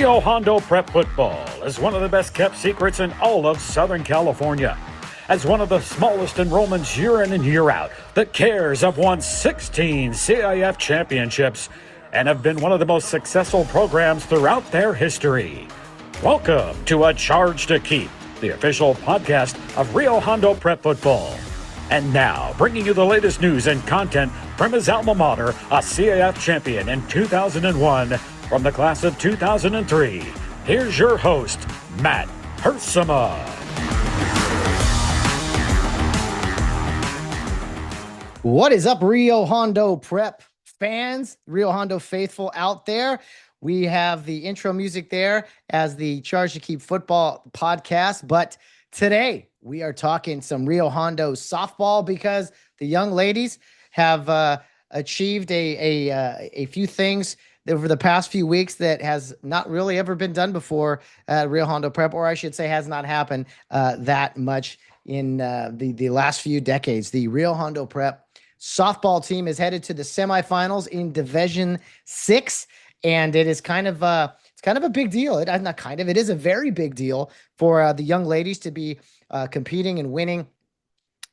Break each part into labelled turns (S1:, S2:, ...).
S1: Rio Hondo Prep football is one of the best kept secrets in all of Southern California. As one of the smallest enrollments year in and year out, the Cares have won 16 CIF championships and have been one of the most successful programs throughout their history. Welcome to A Charge to Keep, the official podcast of Rio Hondo Prep football. And now, bringing you the latest news and content from his alma mater, a CIF champion in 2001, from the class of 2003, here's your host, Matt Hersema.
S2: What is up, Rio Hondo Prep fans, Rio Hondo Faithful out there? We have the intro music there as the Charge to Keep football podcast, but today we are talking some Rio Hondo softball because the young ladies have achieved a few things over the past few weeks that has not really ever been done before at Rio Hondo Prep, or I should say has not happened that much in the last few decades. The Rio Hondo Prep softball team is headed to the semifinals in Division 6, and it is kind of a big deal. It is a very big deal for the young ladies to be competing and winning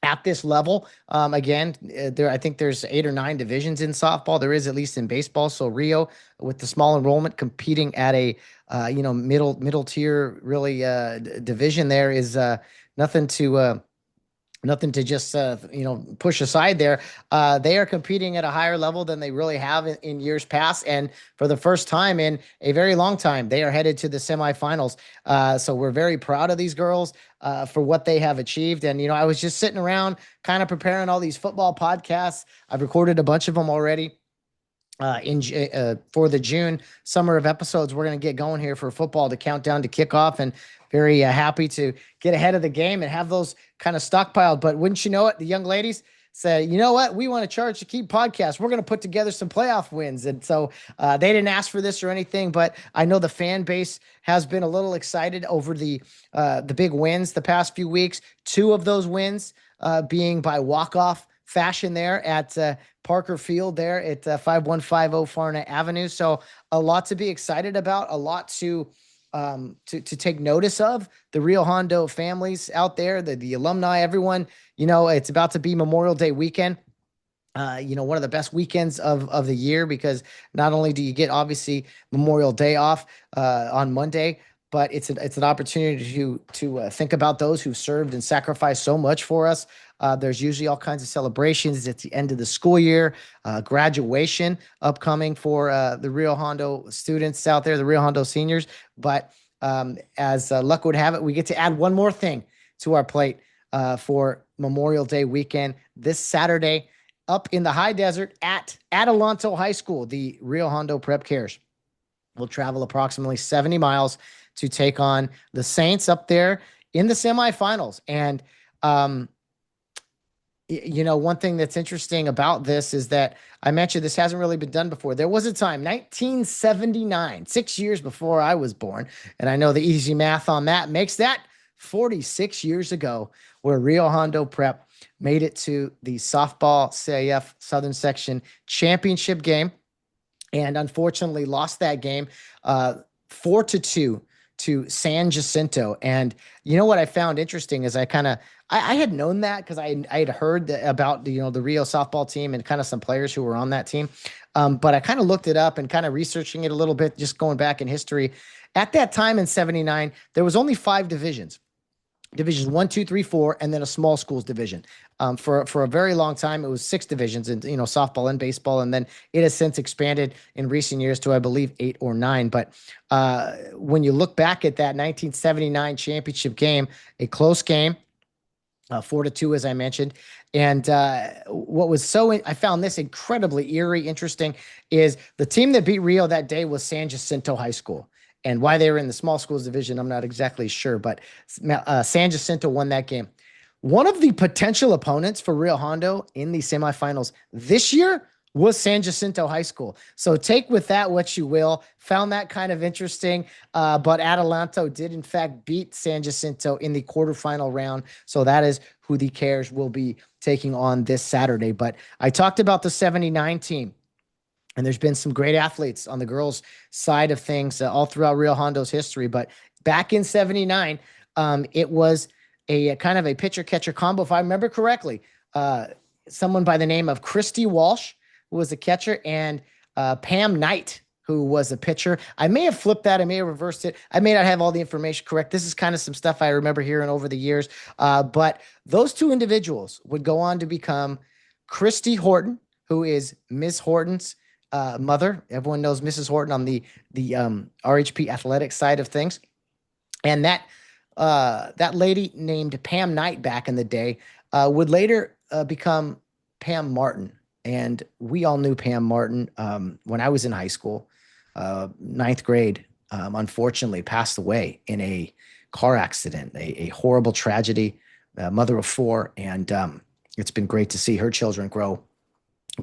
S2: at this level. Again, I think there's 8 or 9 divisions in softball. There is at least in baseball. So Rio, with the small enrollment, competing at a middle tier really division there is nothing to just push aside there. They are competing at a higher level than they really have in years past, and for the first time in a very long time, they are headed to the semifinals. So we're very proud of these girls for what they have achieved. And I was just sitting around, kind of preparing all these football podcasts. I've recorded a bunch of them already. For the June summer of episodes, we're going to get going here for football to count down to kickoff, and very happy to get ahead of the game and have those kind of stockpiled. But wouldn't you know it, the young ladies say, you know what, we want to Charge to Keep podcast. We're going to put together some playoff wins. And so they didn't ask for this or anything, but I know the fan base has been a little excited over the big wins the past few weeks. 2 of those wins being by walk-off fashion there at Parker Field there at 5150 Farna Avenue. So a lot to be excited about, a lot to take notice of. The Rio Hondo families out there, the alumni, everyone, it's about to be Memorial Day weekend. One of the best weekends of the year, because not only do you get obviously Memorial Day off on Monday, but it's an opportunity to think about those who've served and sacrificed so much for us. There's usually all kinds of celebrations at the end of the school year, graduation upcoming for the Rio Hondo students out there, the Rio Hondo seniors. But as luck would have it, we get to add one more thing to our plate for Memorial Day weekend this Saturday up in the high desert at Adelanto High School. The Rio Hondo Prep Cares will travel approximately 70 miles to take on the Saints up there in the semifinals. And one thing that's interesting about this is that I mentioned this hasn't really been done before. There was a time, 1979, 6 years before I was born, and I know the easy math on that makes that 46 years ago, where Rio Hondo Prep made it to the softball CIF Southern Section championship game, and unfortunately lost that game 4-2 to San Jacinto. And what I found interesting is I had known that because I had heard about the Rio softball team and kind of some players who were on that team. But I kind of looked it up and kind of researching it a little bit, just going back in history. At that time in 79, there was only 5 divisions. Divisions 1, 2, 3, 4, and then a small schools division. For a very long time, it was 6 divisions in softball and baseball, and then it has since expanded in recent years to, I believe, 8 or 9. But when you look back at that 1979 championship game, a close game, 4-2, as I mentioned. And what was I found this incredibly eerie, interesting, is the team that beat Rio that day was San Jacinto High School. And why they were in the small schools division, I'm not exactly sure, but San Jacinto won that game. One of the potential opponents for Rio Hondo in the semifinals this year was San Jacinto High School. So take with that what you will. Found that kind of interesting, but Adelanto did in fact beat San Jacinto in the quarterfinal round. So that is who the Cares will be taking on this Saturday. But I talked about the 79 team. And there's been some great athletes on the girls' side of things all throughout Rio Hondo's history. But back in '79, it was a kind of a pitcher catcher combo, if I remember correctly. Uh, Someone by the name of Christy Walsh, who was a catcher, and Pam Knight, who was a pitcher. I may have flipped that. I may have reversed it. I may not have all the information correct. This is kind of some stuff I remember hearing over the years. But those two individuals would go on to become Christy Horton, who is Miss Horton's mother. Everyone knows Mrs. Horton on the RHP athletic side of things, and that lady named Pam Knight back in the day would later become Pam Martin, and we all knew Pam Martin when I was in high school. Ninth grade, unfortunately, passed away in a car accident, a horrible tragedy. Mother of four, and it's been great to see her children grow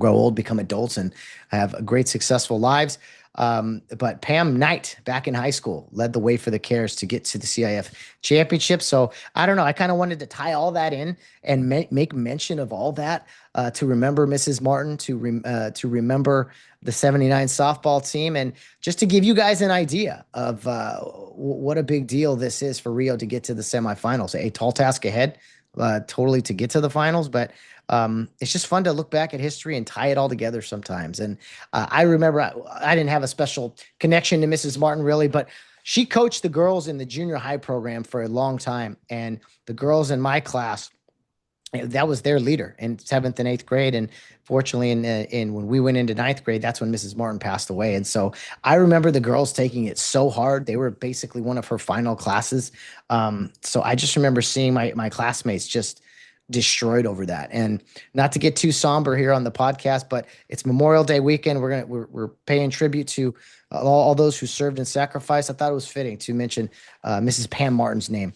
S2: old, become adults, and have great, successful lives. But Pam Knight, back in high school, led the way for the Cares to get to the CIF championship. So I don't know. I kind of wanted to tie all that in and make mention of all that to remember Mrs. Martin, to remember the '79 softball team, and just to give you guys an idea of what a big deal this is for Rio to get to the semifinals. A tall task ahead, totally, to get to the finals, but it's just fun to look back at history and tie it all together sometimes. And I remember I didn't have a special connection to Mrs. Martin really, but she coached the girls in the junior high program for a long time. And the girls in my class, that was their leader in seventh and eighth grade. And fortunately, in when we went into ninth grade, that's when Mrs. Martin passed away. And so I remember the girls taking it so hard. They were basically one of her final classes. So I just remember seeing my classmates just destroyed over that. And not to get too somber here on the podcast, but it's Memorial Day weekend. We're paying tribute to all those who served and sacrificed. I thought it was fitting to mention Mrs. Pam Martin's name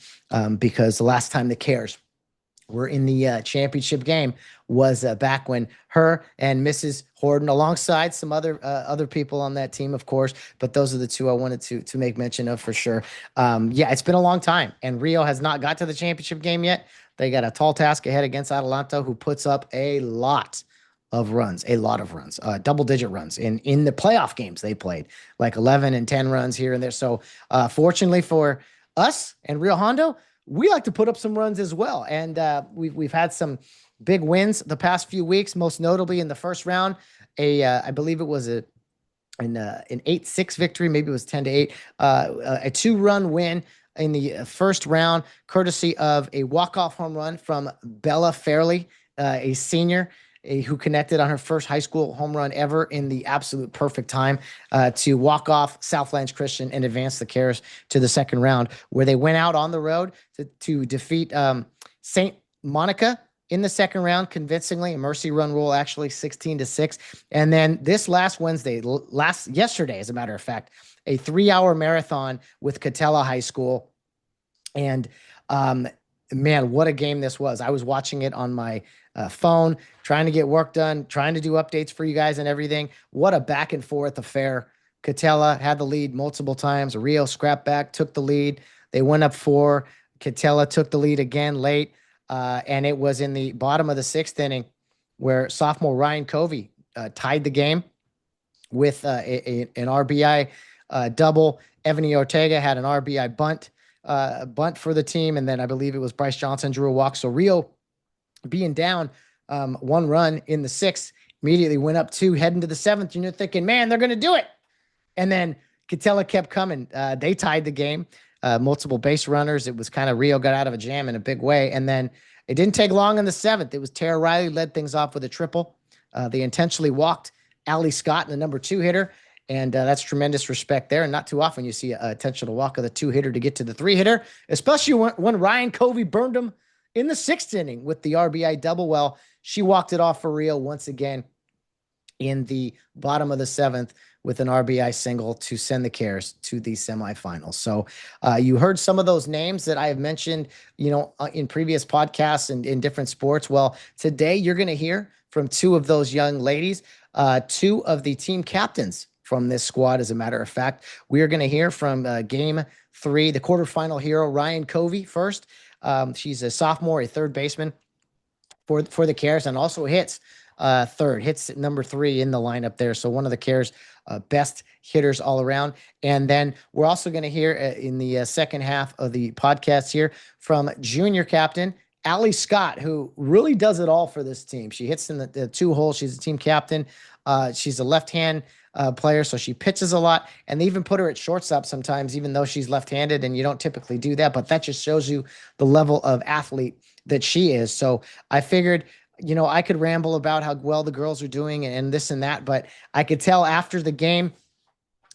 S2: because the last time the Cares were in the championship game was back when her and Mrs. Horton, alongside some other people on that team, of course, but those are the two I wanted to make mention of for sure. Yeah, it's been a long time, and Rio has not got to the championship game yet. They got a tall task ahead against Adelanto, who puts up a lot of runs, double-digit runs in the playoff games they played, like 11 and 10 runs here and there. So fortunately for us and Rio Hondo, we like to put up some runs as well. And we've had some big wins the past few weeks, most notably in the first round, I believe it was an 8-6 victory, maybe it was 10-8, a 2-run win in the first round, courtesy of a walk-off home run from Bella Fairley, a senior who connected on her first high school home run ever in the absolute perfect time to walk off Southlands Christian and advance the Cares to the second round, where they went out on the road to defeat St. Monica in the second round convincingly, a mercy run rule, actually 16-6. And then this last yesterday, as a matter of fact, a 3-hour marathon with Katella High School. And man, what a game this was. I was watching it on my phone, trying to get work done, trying to do updates for you guys and everything. What a back and forth affair. Katella had the lead multiple times. Rio scrapped back, took the lead. They went up 4. Katella took the lead again late. And it was in the bottom of the 6th inning where sophomore Ryen Covey tied the game with an RBI double. Evany Ortega had an RBI bunt for the team. And then I believe it was Bryce Johnson drew a walk. So Rio, being down 1 run in the 6th, immediately went up 2, heading to the 7th. And you're thinking, man, they're going to do it. And then Katella kept coming. They tied the game. Multiple base runners. It was kind of Rio got out of a jam in a big way. And then it didn't take long in the 7th. It was Tara Riley led things off with a triple. They intentionally walked Allie Scott, the number 2 hitter. And that's tremendous respect there. And not too often you see a intentional walk of the 2 hitter to get to the 3 hitter, especially when Ryen Covey burned him in the 6th inning with the RBI double. Well, she walked it off for Rio once again in the bottom of the 7th with an RBI single to send the Cares to the semifinals. So you heard some of those names that I have mentioned, in previous podcasts and in different sports. Well, today you're going to hear from 2 of those young ladies, 2 of the team captains from this squad. As a matter of fact, we are going to hear from game 3, the quarterfinal hero, Ryen Covey first. She's a sophomore, a third baseman for the Cares, and also hits third, hits number 3 in the lineup there. So one of the Cares best hitters all around. And then we're also going to hear in the second half of the podcast here from junior captain Allie Scott, who really does it all for this team. She hits in the 2 holes. She's a team captain. She's a left-hand player, so she pitches a lot. And they even put her at shortstop sometimes, even though she's left-handed, and you don't typically do that. But that just shows you the level of athlete that she is. So I figured, I could ramble about how well the girls are doing and this and that, but I could tell after the game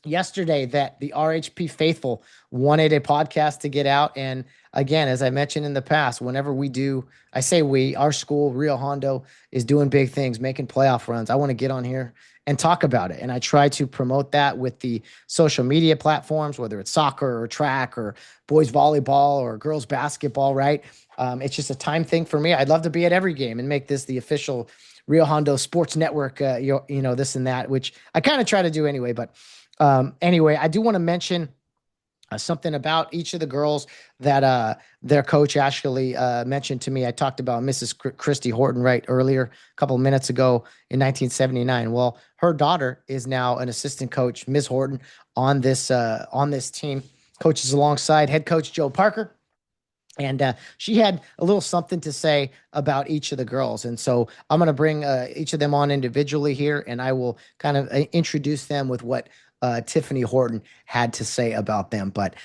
S2: yesterday that the RHP Faithful wanted a podcast to get out. And again, as I mentioned in the past, whenever we do, I say our school, Rio Hondo, is doing big things, making playoff runs. I want to get on here and talk about it. And I try to promote that with the social media platforms, whether it's soccer or track or boys volleyball or girls basketball, right? It's just a time thing for me. I'd love to be at every game and make this the official Rio Hondo Sports Network, this and that, which I kind of try to do anyway. But anyway, I do want to mention something about each of the girls that their coach actually mentioned to me. I talked about Mrs. Christy Horton right earlier, a couple of minutes ago in 1979. Well, her daughter is now an assistant coach, Ms. Horton, on this team, coaches alongside head coach Joe Parker. And she had a little something to say about each of the girls. And so I'm going to bring each of them on individually here, and I will kind of introduce them with what Tiffany Horton had to say about them. But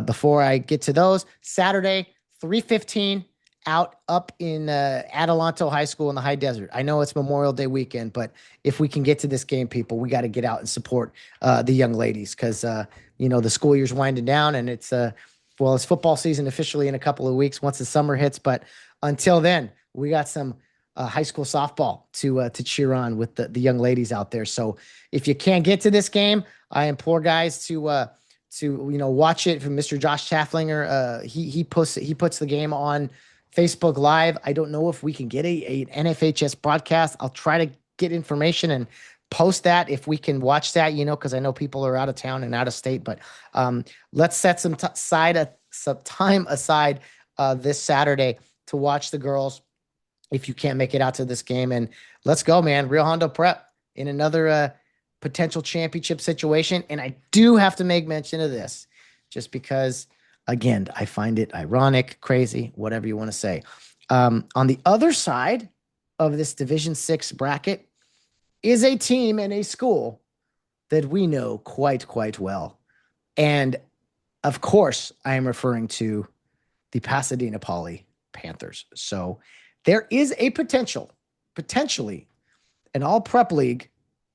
S2: before I get to those, Saturday, 3:15 up in Adelanto High School in the high desert. I know it's Memorial Day weekend, but if we can get to this game, people, we got to get out and support the young ladies because, the school year's winding down, and it's football season officially in a couple of weeks once the summer hits. But until then, we got some high school softball to cheer on with the young ladies out there. So if you can't get to this game, I implore guys to watch it from Mr. Josh Chafflinger. He puts the game on Facebook Live. I don't know if we can get a NFHS broadcast. I'll try to get information and post that if we can watch that, because I know people are out of town and out of state. But let's set some time aside this Saturday to watch the girls if you can't make it out to this game. And let's go, man. Rio Hondo Prep in another potential championship situation. And I do have to make mention of this just because, again, I find it ironic, crazy, whatever you want to say. On the other side of this Division 6 bracket is a team and a school that we know quite well. And of course, I am referring to the Pasadena Poly Panthers. So there is a potentially an all prep league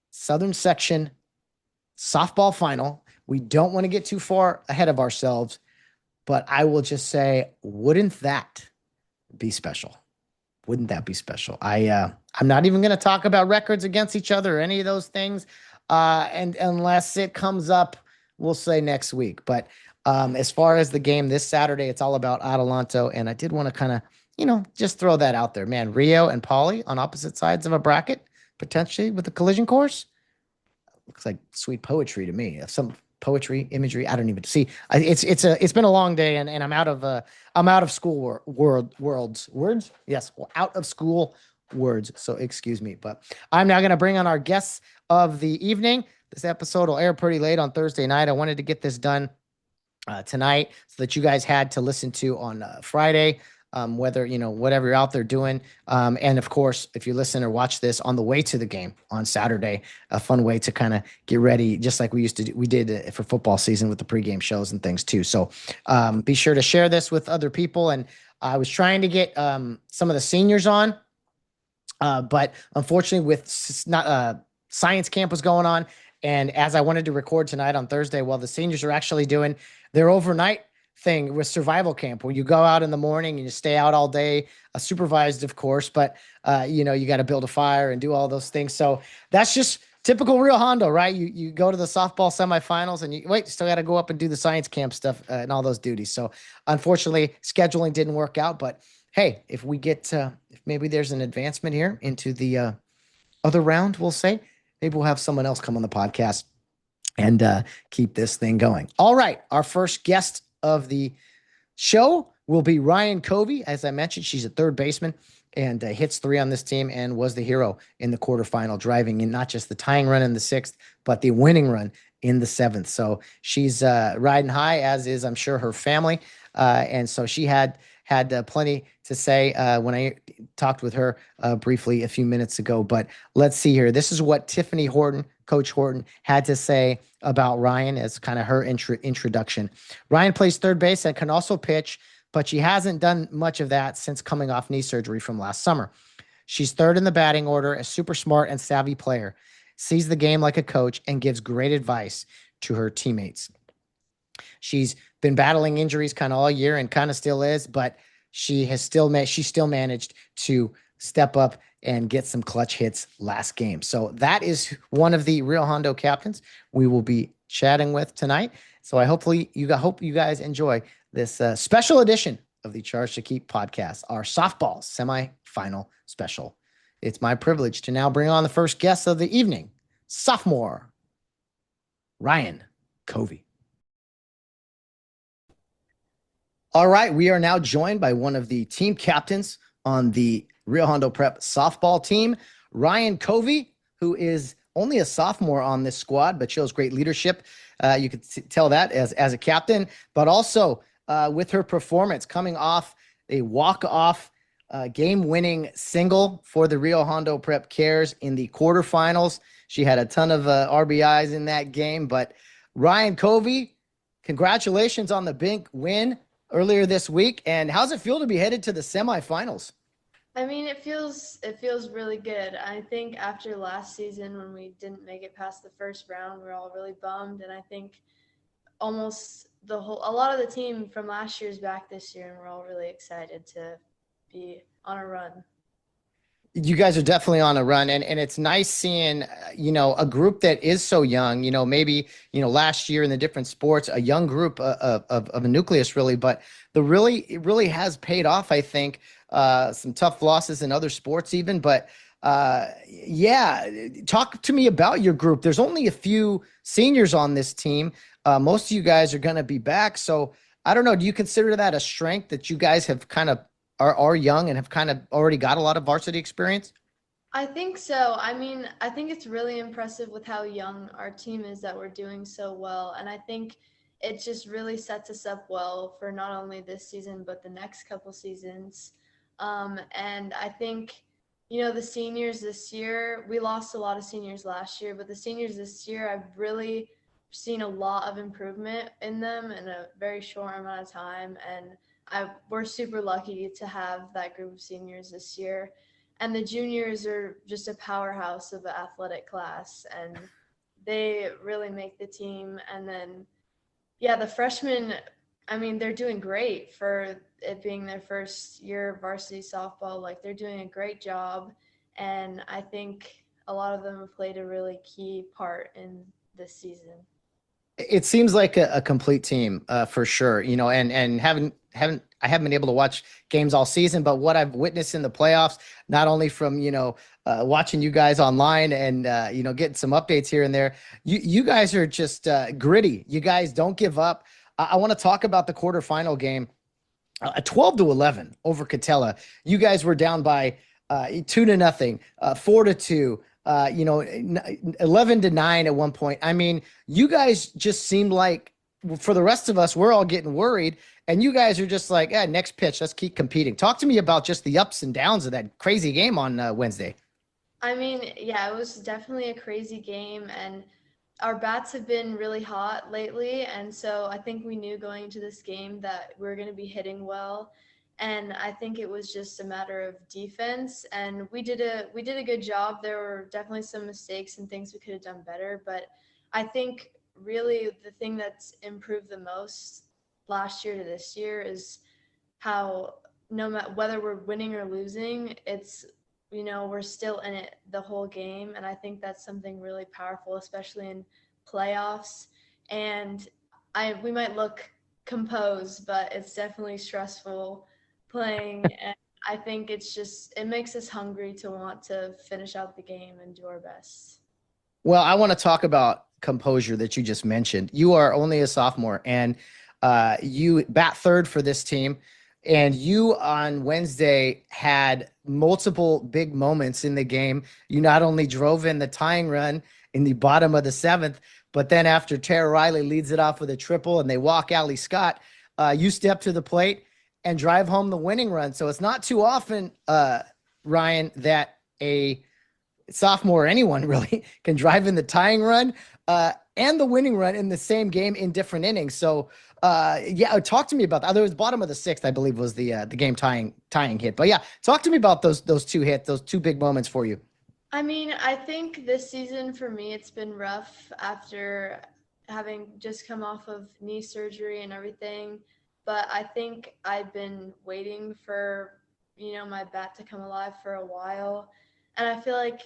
S2: Southern section softball final. We don't want to get too far ahead of ourselves, but I will just say, wouldn't that be special? Wouldn't that be special? I'm not even going to talk about records against each other or any of those things. And unless it comes up, we'll say next week. But as far as the game this Saturday, it's all about Adelanto. And I did want to kind of, just throw that out there, man. Rio and Poly on opposite sides of a bracket, potentially with a collision course. Looks like sweet poetry to me. Some poetry, imagery. I don't even see. It's been a long day, and I'm out of school words. Yes, out of school words. So excuse me, but I'm now going to bring on our guests of the evening. This episode will air pretty late on Thursday night. I wanted to get this done tonight so that you guys had to listen to on Friday. Whether, whatever you're out there doing. And of course, if you listen or watch this on the way to the game on Saturday, a fun way to kind of get ready, just like we did for football season with the pregame shows and things too. So be sure to share this with other people. And I was trying to get some of the seniors on, but unfortunately with science camp was going on. And as I wanted to record tonight on Thursday, the seniors are actually doing their overnight thing with survival camp where you go out in the morning and you stay out all day, supervised, of course, but you got to build a fire and do all those things. So that's just typical Rio Hondo, right? You go to the softball semifinals and you still got to go up and do the science camp stuff and all those duties. So unfortunately, scheduling didn't work out, but hey, if we get, if maybe there's an advancement here into the other round, we'll say, maybe we'll have someone else come on the podcast and keep this thing going. All right. Our first guest of the show will be Ryen Covey. As I mentioned, she's a third baseman and hits 3 on this team and was the hero in the quarterfinal, driving in not just the tying run in the 6th, but the winning run in the 7th. So she's riding high, as is, I'm sure, her family. And so she had plenty to say when I talked with her briefly a few minutes ago. But let's see here. This is what Tiffany Horton, Coach Horton, had to say about Ryen as kind of her introduction. Ryen plays third base and can also pitch, but she hasn't done much of that since coming off knee surgery from last summer. She's third in the batting order, a super smart and savvy player, sees the game like a coach, and gives great advice to her teammates. She's been battling injuries kind of all year and kind of still is, but she still managed to step up and get some clutch hits last game. So that is one of the Rio Hondo captains we will be chatting with tonight. So I hope you guys enjoy this special edition of the Charge to Keep podcast, our softball semifinal special. It's my privilege to now bring on the first guest of the evening, sophomore Ryen Covey. All right, we are now joined by one of the team captains on the Rio Hondo Prep softball team, Ryen Covey, who is only a sophomore on this squad, but shows great leadership. You could tell that as a captain, but also with her performance coming off a walk-off game-winning single for the Rio Hondo Prep Cares in the quarterfinals. She had a ton of RBIs in that game, but Ryen Covey, congratulations on the big win earlier this week. And how's it feel to be headed to the semifinals?
S3: I mean, it feels really good. I think after last season when we didn't make it past the first round, we were all really bummed. And I think almost a lot of the team from last year's back this year, and we're all really excited to be on a run.
S2: You guys are definitely on a run, and it's nice seeing, a group that is so young, maybe, last year in the different sports, a young group of a nucleus really, but it really has paid off, I think, some tough losses in other sports even, but yeah, talk to me about your group. There's only a few seniors on this team. Most of you guys are going to be back. So I don't know. Do you consider that a strength that you guys have kind of are young and have kind of already got a lot of varsity experience?
S3: I think so. I mean, I think it's really impressive with how young our team is that we're doing so well. And I think it just really sets us up well for not only this season, but the next couple seasons. And I think, the seniors this year, we lost a lot of seniors last year, but the seniors this year, I've really seen a lot of improvement in them in a very short amount of time. And we're super lucky to have that group of seniors this year. And the juniors are just a powerhouse of an athletic class, and they really make the team. And then, yeah, the freshmen, I mean, they're doing great for it being their first year of varsity softball. Like, they're doing a great job. And I think a lot of them have played a really key part in this season.
S2: It seems like a complete team for sure, and I haven't been able to watch games all season, but what I've witnessed in the playoffs, not only from, watching you guys online and, getting some updates here and there, you guys are just gritty. You guys don't give up. I want to talk about the quarterfinal game, 12-11 over Katella. You guys were down by 2-0, 4-2. 11-9 at one point. I mean, you guys just seemed like, for the rest of us, we're all getting worried, and you guys are just like, next pitch, let's keep competing. Talk to me about just the ups and downs of that crazy game on Wednesday.
S3: I mean, yeah, it was definitely a crazy game, and our bats have been really hot lately, and so I think we knew going into this game that we were going to be hitting well. And I think it was just a matter of defense, and we did a good job. There were definitely some mistakes and things we could have done better, but I think really the thing that's improved the most last year to this year is how no matter whether we're winning or losing, it's we're still in it the whole game, and I think that's something really powerful, especially in playoffs. And we might look composed, but it's definitely stressful playing, and I think it makes us hungry to want to finish out the game and do our best.
S2: Well, I want to talk about composure that you just mentioned. You are only a sophomore, and you bat third for this team. And you on Wednesday had multiple big moments in the game. You not only drove in the tying run in the bottom of the seventh, but then after Tara Riley leads it off with a triple and they walk Allie Scott, you step to the plate and drive home the winning run. So it's not too often, Ryen, that a sophomore or anyone really can drive in the tying run and the winning run in the same game in different innings. So yeah, talk to me about that. There was bottom of the sixth, I believe, was the game tying hit. But yeah, talk to me about those two hits, those two big moments for you.
S3: I mean, I think this season for me, it's been rough after having just come off of knee surgery and everything. But I think I've been waiting for, my bat to come alive for a while. And I feel like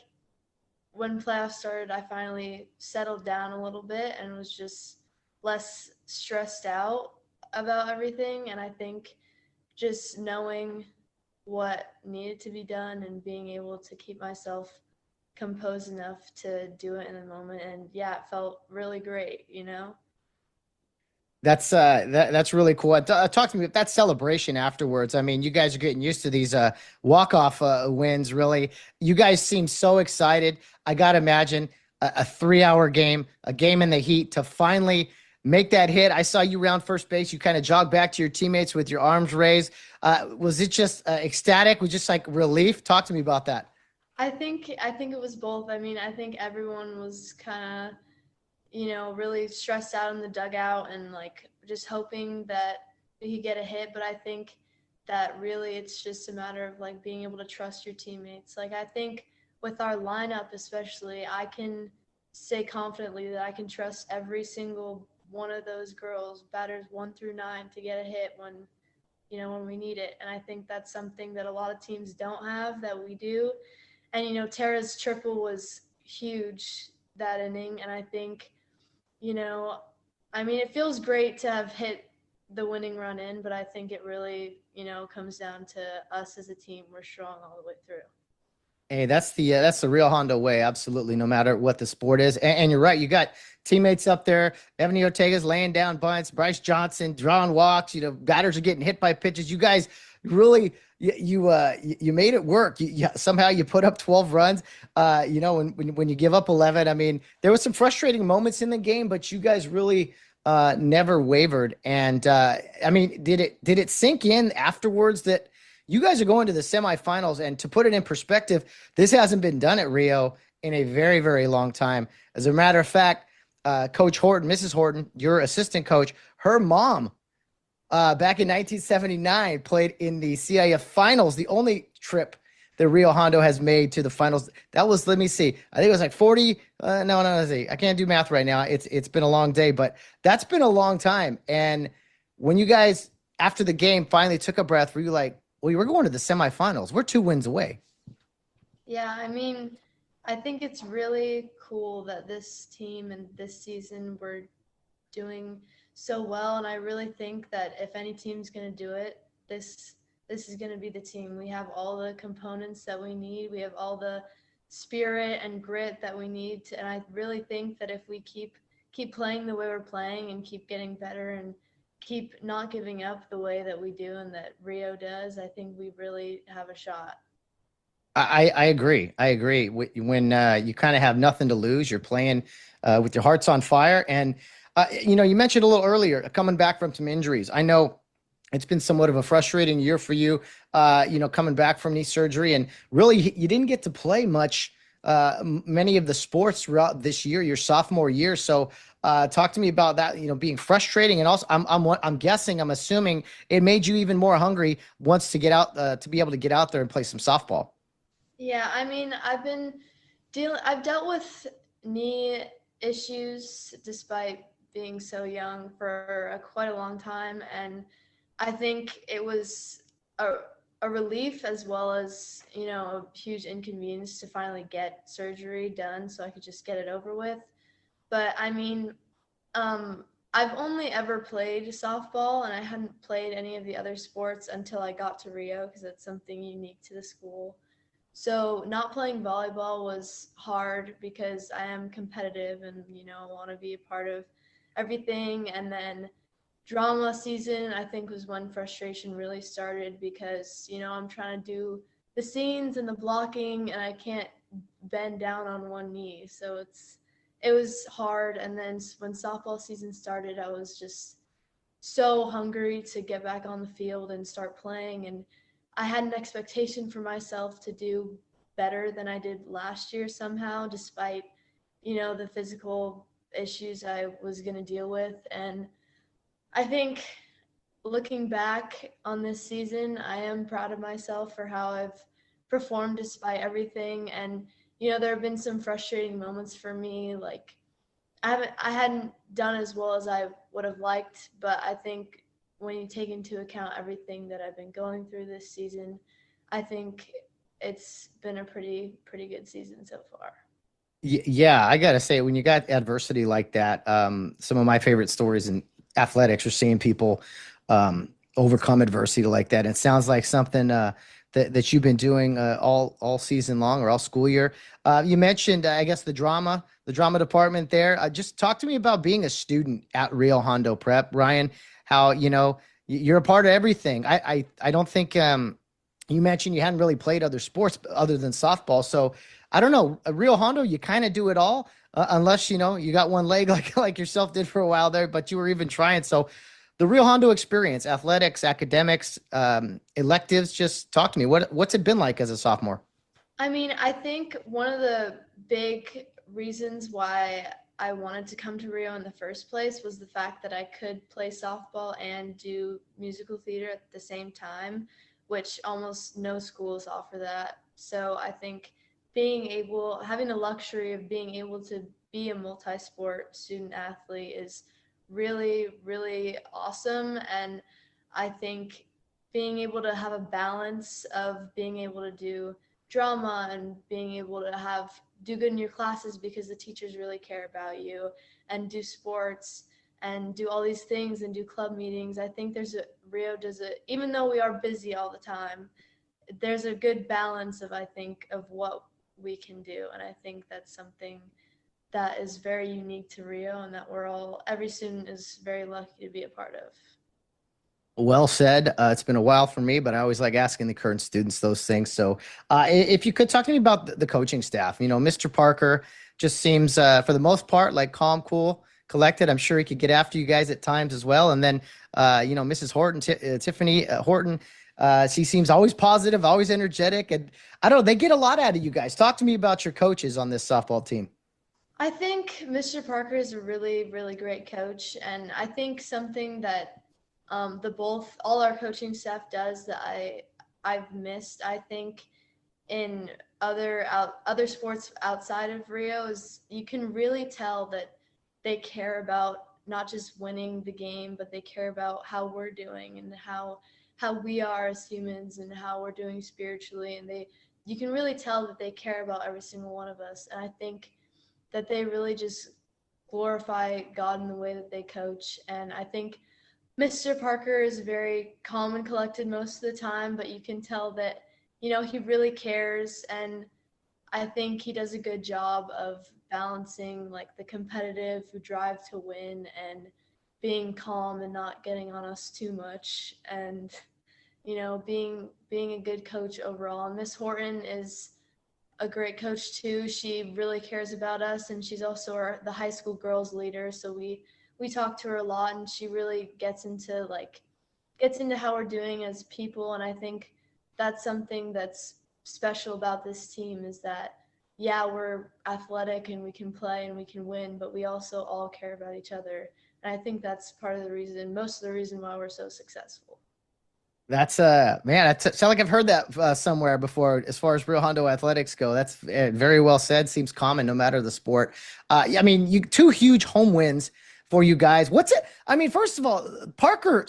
S3: when playoffs started, I finally settled down a little bit and was just less stressed out about everything. And I think just knowing what needed to be done and being able to keep myself composed enough to do it in the moment. And yeah, it felt really great.
S2: That's really cool. Talk to me about that celebration afterwards. I mean, you guys are getting used to these walk-off wins, really. You guys seem so excited. I gotta imagine a 3-hour game, a game in the heat to finally make that hit. I saw you round first base. You kind of jogged back to your teammates with your arms raised. Was it just ecstatic? Was it just like relief? Talk to me about that.
S3: I think it was both. I mean, I think everyone was kind of really stressed out in the dugout and like just hoping that he get a hit. But I think that really it's just a matter of like being able to trust your teammates. Like I think with our lineup especially, I can say confidently that I can trust every single one of those girls, batters 1 through 9, to get a hit when we need it. And I think that's something that a lot of teams don't have that we do. And Tara's triple was huge that inning, and I think you know, I mean, it feels great to have hit the winning run in, but I think it really, comes down to us as a team. We're strong all the way through.
S2: Hey, that's the real Hondo way. Absolutely, no matter what the sport is. And you're right. You got teammates up there. Ebony Ortega's laying down bunts. Bryce Johnson drawing walks. Batters are getting hit by pitches. You guys really you made it work. Somehow you put up 12 runs. When you give up 11. I mean, there was some frustrating moments in the game, but you guys really never wavered. And I mean, did it sink in afterwards that you guys are going to the semifinals? And to put it in perspective, this hasn't been done at Rio in a very, very long time. As a matter of fact, Coach Horton, Mrs. Horton, your assistant coach, her mom, back in 1979, played in the CIF finals, the only trip that Rio Hondo has made to the finals. That was, let me see, I think it was like 40. No, let's see. I can't do math right now. It's been a long day, but that's been a long time. And when you guys, after the game, finally took a breath, were you like, well, we're going to the semifinals. We're 2 wins away.
S3: Yeah, I mean, I think it's really cool that this team and this season we're doing so well, and I really think that if any team's going to do it, this is going to be the team. We have all the components that we need. We have all the spirit and grit that we need to, and I really think that if we keep playing the way we're playing and keep getting better and keep not giving up the way that we do and that Rio does, I think we really have a shot.
S2: I agree. I agree. When you kind of have nothing to lose, you're playing with your hearts on fire. And, you mentioned a little earlier coming back from some injuries. I know it's been somewhat of a frustrating year for you, coming back from knee surgery. And really, you didn't get to play much, many of the sports throughout this year, your sophomore year. So talk to me about that, being frustrating. And also, I'm guessing, I'm assuming it made you even more hungry once to get out, to be able to get out there and play some softball.
S3: Yeah, I mean, I've dealt with knee issues despite being so young for quite a long time, and I think it was a relief as well as, a huge inconvenience to finally get surgery done so I could just get it over with. But I mean, I've only ever played softball, and I hadn't played any of the other sports until I got to Rio because it's something unique to the school. So not playing volleyball was hard because I am competitive and, I want to be a part of everything. And then drama season, I think, was when frustration really started because, I'm trying to do the scenes and the blocking and I can't bend down on one knee. So it was hard. And then when softball season started, I was just so hungry to get back on the field and start playing. And I had an expectation for myself to do better than I did last year somehow, despite, the physical issues I was going to deal with. And I think looking back on this season, I am proud of myself for how I've performed despite everything. And, there have been some frustrating moments for me. Like I hadn't done as well as I would have liked, but I think when you take into account everything that I've been going through this season, I think it's been a pretty good season so far.
S2: Yeah, I gotta say, when you got adversity like that, some of my favorite stories in athletics are seeing people overcome adversity like that. It sounds like something that you've been doing all season long or all school year. You mentioned, I guess, the drama department there. Just talk to me about being a student at Rio Hondo Prep, Ryen. How you're a part of everything. I don't think you mentioned you hadn't really played other sports other than softball, so. I don't know. Rio Hondo, you kind of do it all, unless you got one leg like yourself did for a while there, but you were even trying. So, the Rio Hondo experience, athletics, academics, electives. Just talk to me. What's it been like as a sophomore?
S3: I mean, I think one of the big reasons why I wanted to come to Rio in the first place was the fact that I could play softball and do musical theater at the same time, which almost no schools offer that. So I think having the luxury of being able to be a multi-sport student athlete is really, really awesome. And I think being able to have a balance of being able to do drama and being able to do good in your classes because the teachers really care about you, and do sports and do all these things and do club meetings. I think Rio does it, even though we are busy all the time, there's a good balance of, I think, of what we can do. And I think that's something that is very unique to Rio and that every student is very lucky to be a part of.
S2: Well said. It's been a while for me, but I always like asking the current students those things. So, if you could talk to me about the coaching staff, Mr. Parker just seems, for the most part, like calm, cool, collected. I'm sure he could get after you guys at times as well. And then, Mrs. Horton, Tiffany Horton, she seems always positive, always energetic. And I don't know, they get a lot out of you guys. Talk to me about your coaches on this softball team.
S3: I think Mr. Parker is a really, really great coach. And I think something that all our coaching staff does that I've missed, I think, in other sports outside of Rio, is you can really tell that they care about not just winning the game, but they care about how we're doing and how we are as humans and how we're doing spiritually. And you can really tell that they care about every single one of us. And I think that they really just glorify God in the way that they coach. And I think Mr. Parker is very calm and collected most of the time, but you can tell that, he really cares. And I think he does a good job of balancing like the competitive drive to win and being calm and not getting on us too much. And, being a good coach overall. Miss Horton is a great coach too. She really cares about us, and she's also the high school girls leader. So we talk to her a lot, and she really gets into how we're doing as people. And I think that's something that's special about this team, is that, yeah, we're athletic and we can play and we can win, but we also all care about each other. And I think that's most of the reason why we're so successful.
S2: That's man, sounds like I've heard that somewhere before. As far as Rio Hondo athletics go, that's very well said. Seems common no matter the sport. I mean, you two huge home wins for you guys. What's it? I mean, first of all, Parker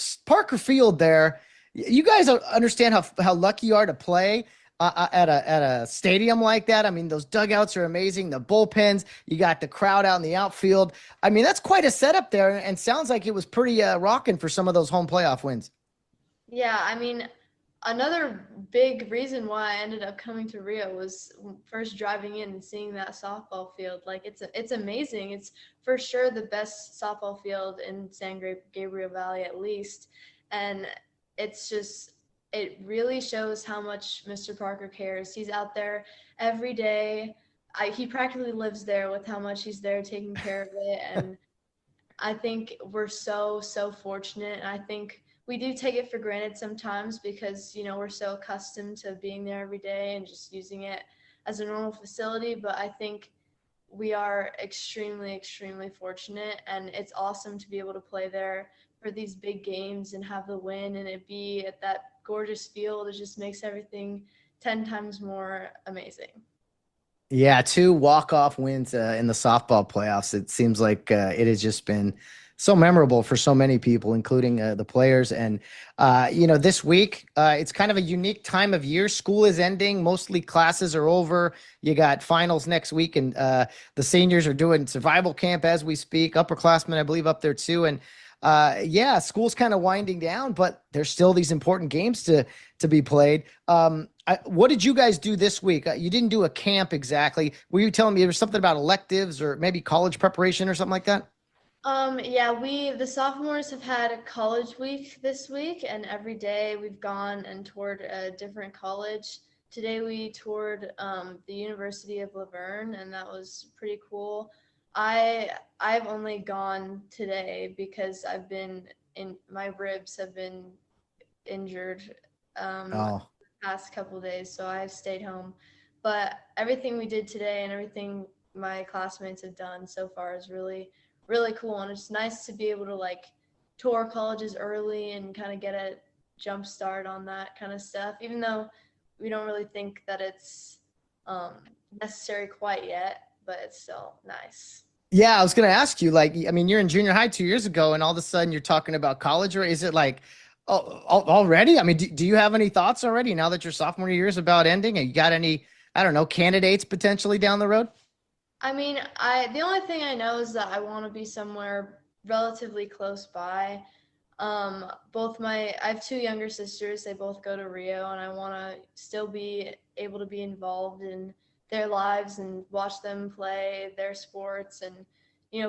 S2: Field there. You guys understand how lucky you are to play at a stadium like that. I mean, those dugouts are amazing. The bullpens, you got the crowd out in the outfield. I mean, that's quite a setup there, and sounds like it was pretty rocking for some of those home playoff wins.
S3: Yeah, I mean, Another big reason why I ended up coming to Rio was first driving in and seeing that softball field. Like it's amazing. It's for sure the best softball field in San Gabriel Valley at least, and it's just it really shows how much Mr. Parker cares. He's out there every day. He practically lives there with how much he's there taking care of it, and I think we're so fortunate. And I think we do take it for granted sometimes because, we're so accustomed to being there every day and just using it as a normal facility. But I think we are extremely fortunate. And it's awesome to be able to play there for these big games and have the win and it be at that gorgeous field. It just makes everything 10 times more amazing.
S2: Yeah, two walk-off wins in the softball playoffs. It seems like it has just been so memorable for so many people, including the players. And this week it's kind of a unique time of year. School is ending. Mostly classes are over. You got finals next week, and the seniors are doing survival camp as we speak. Upperclassmen, I believe, up there too. And yeah, school's kind of winding down, but there's still these important games to be played. What did you guys do this week? You didn't do a camp exactly. Were you telling me there was something about electives or maybe college preparation or something like that?
S3: Yeah, the sophomores have had a college week this week, and every day we've gone and toured a different college. Today we toured the University of Laverne, and that was pretty cool. I've only gone today because my ribs have been injured
S2: Oh,
S3: the past couple days, so I've stayed home. But everything we did today and everything my classmates have done so far is really cool, and it's nice to be able to like tour colleges early and kind of get a jump start on that kind of stuff, even though we don't really think that it's um, necessary quite yet, but it's still nice.
S2: yeah. I was going to ask you, like, I mean, you're in junior high 2 years ago, and all of a sudden you're talking about college, or is it like, oh, already? I mean, do you have any thoughts already now that your sophomore year is about ending? You got any, I don't know, candidates potentially down the road?
S3: I mean, the only thing I know is that I want to be somewhere relatively close by. I have two younger sisters. They both go to Rio, and I want to still be able to be involved in their lives and watch them play their sports, and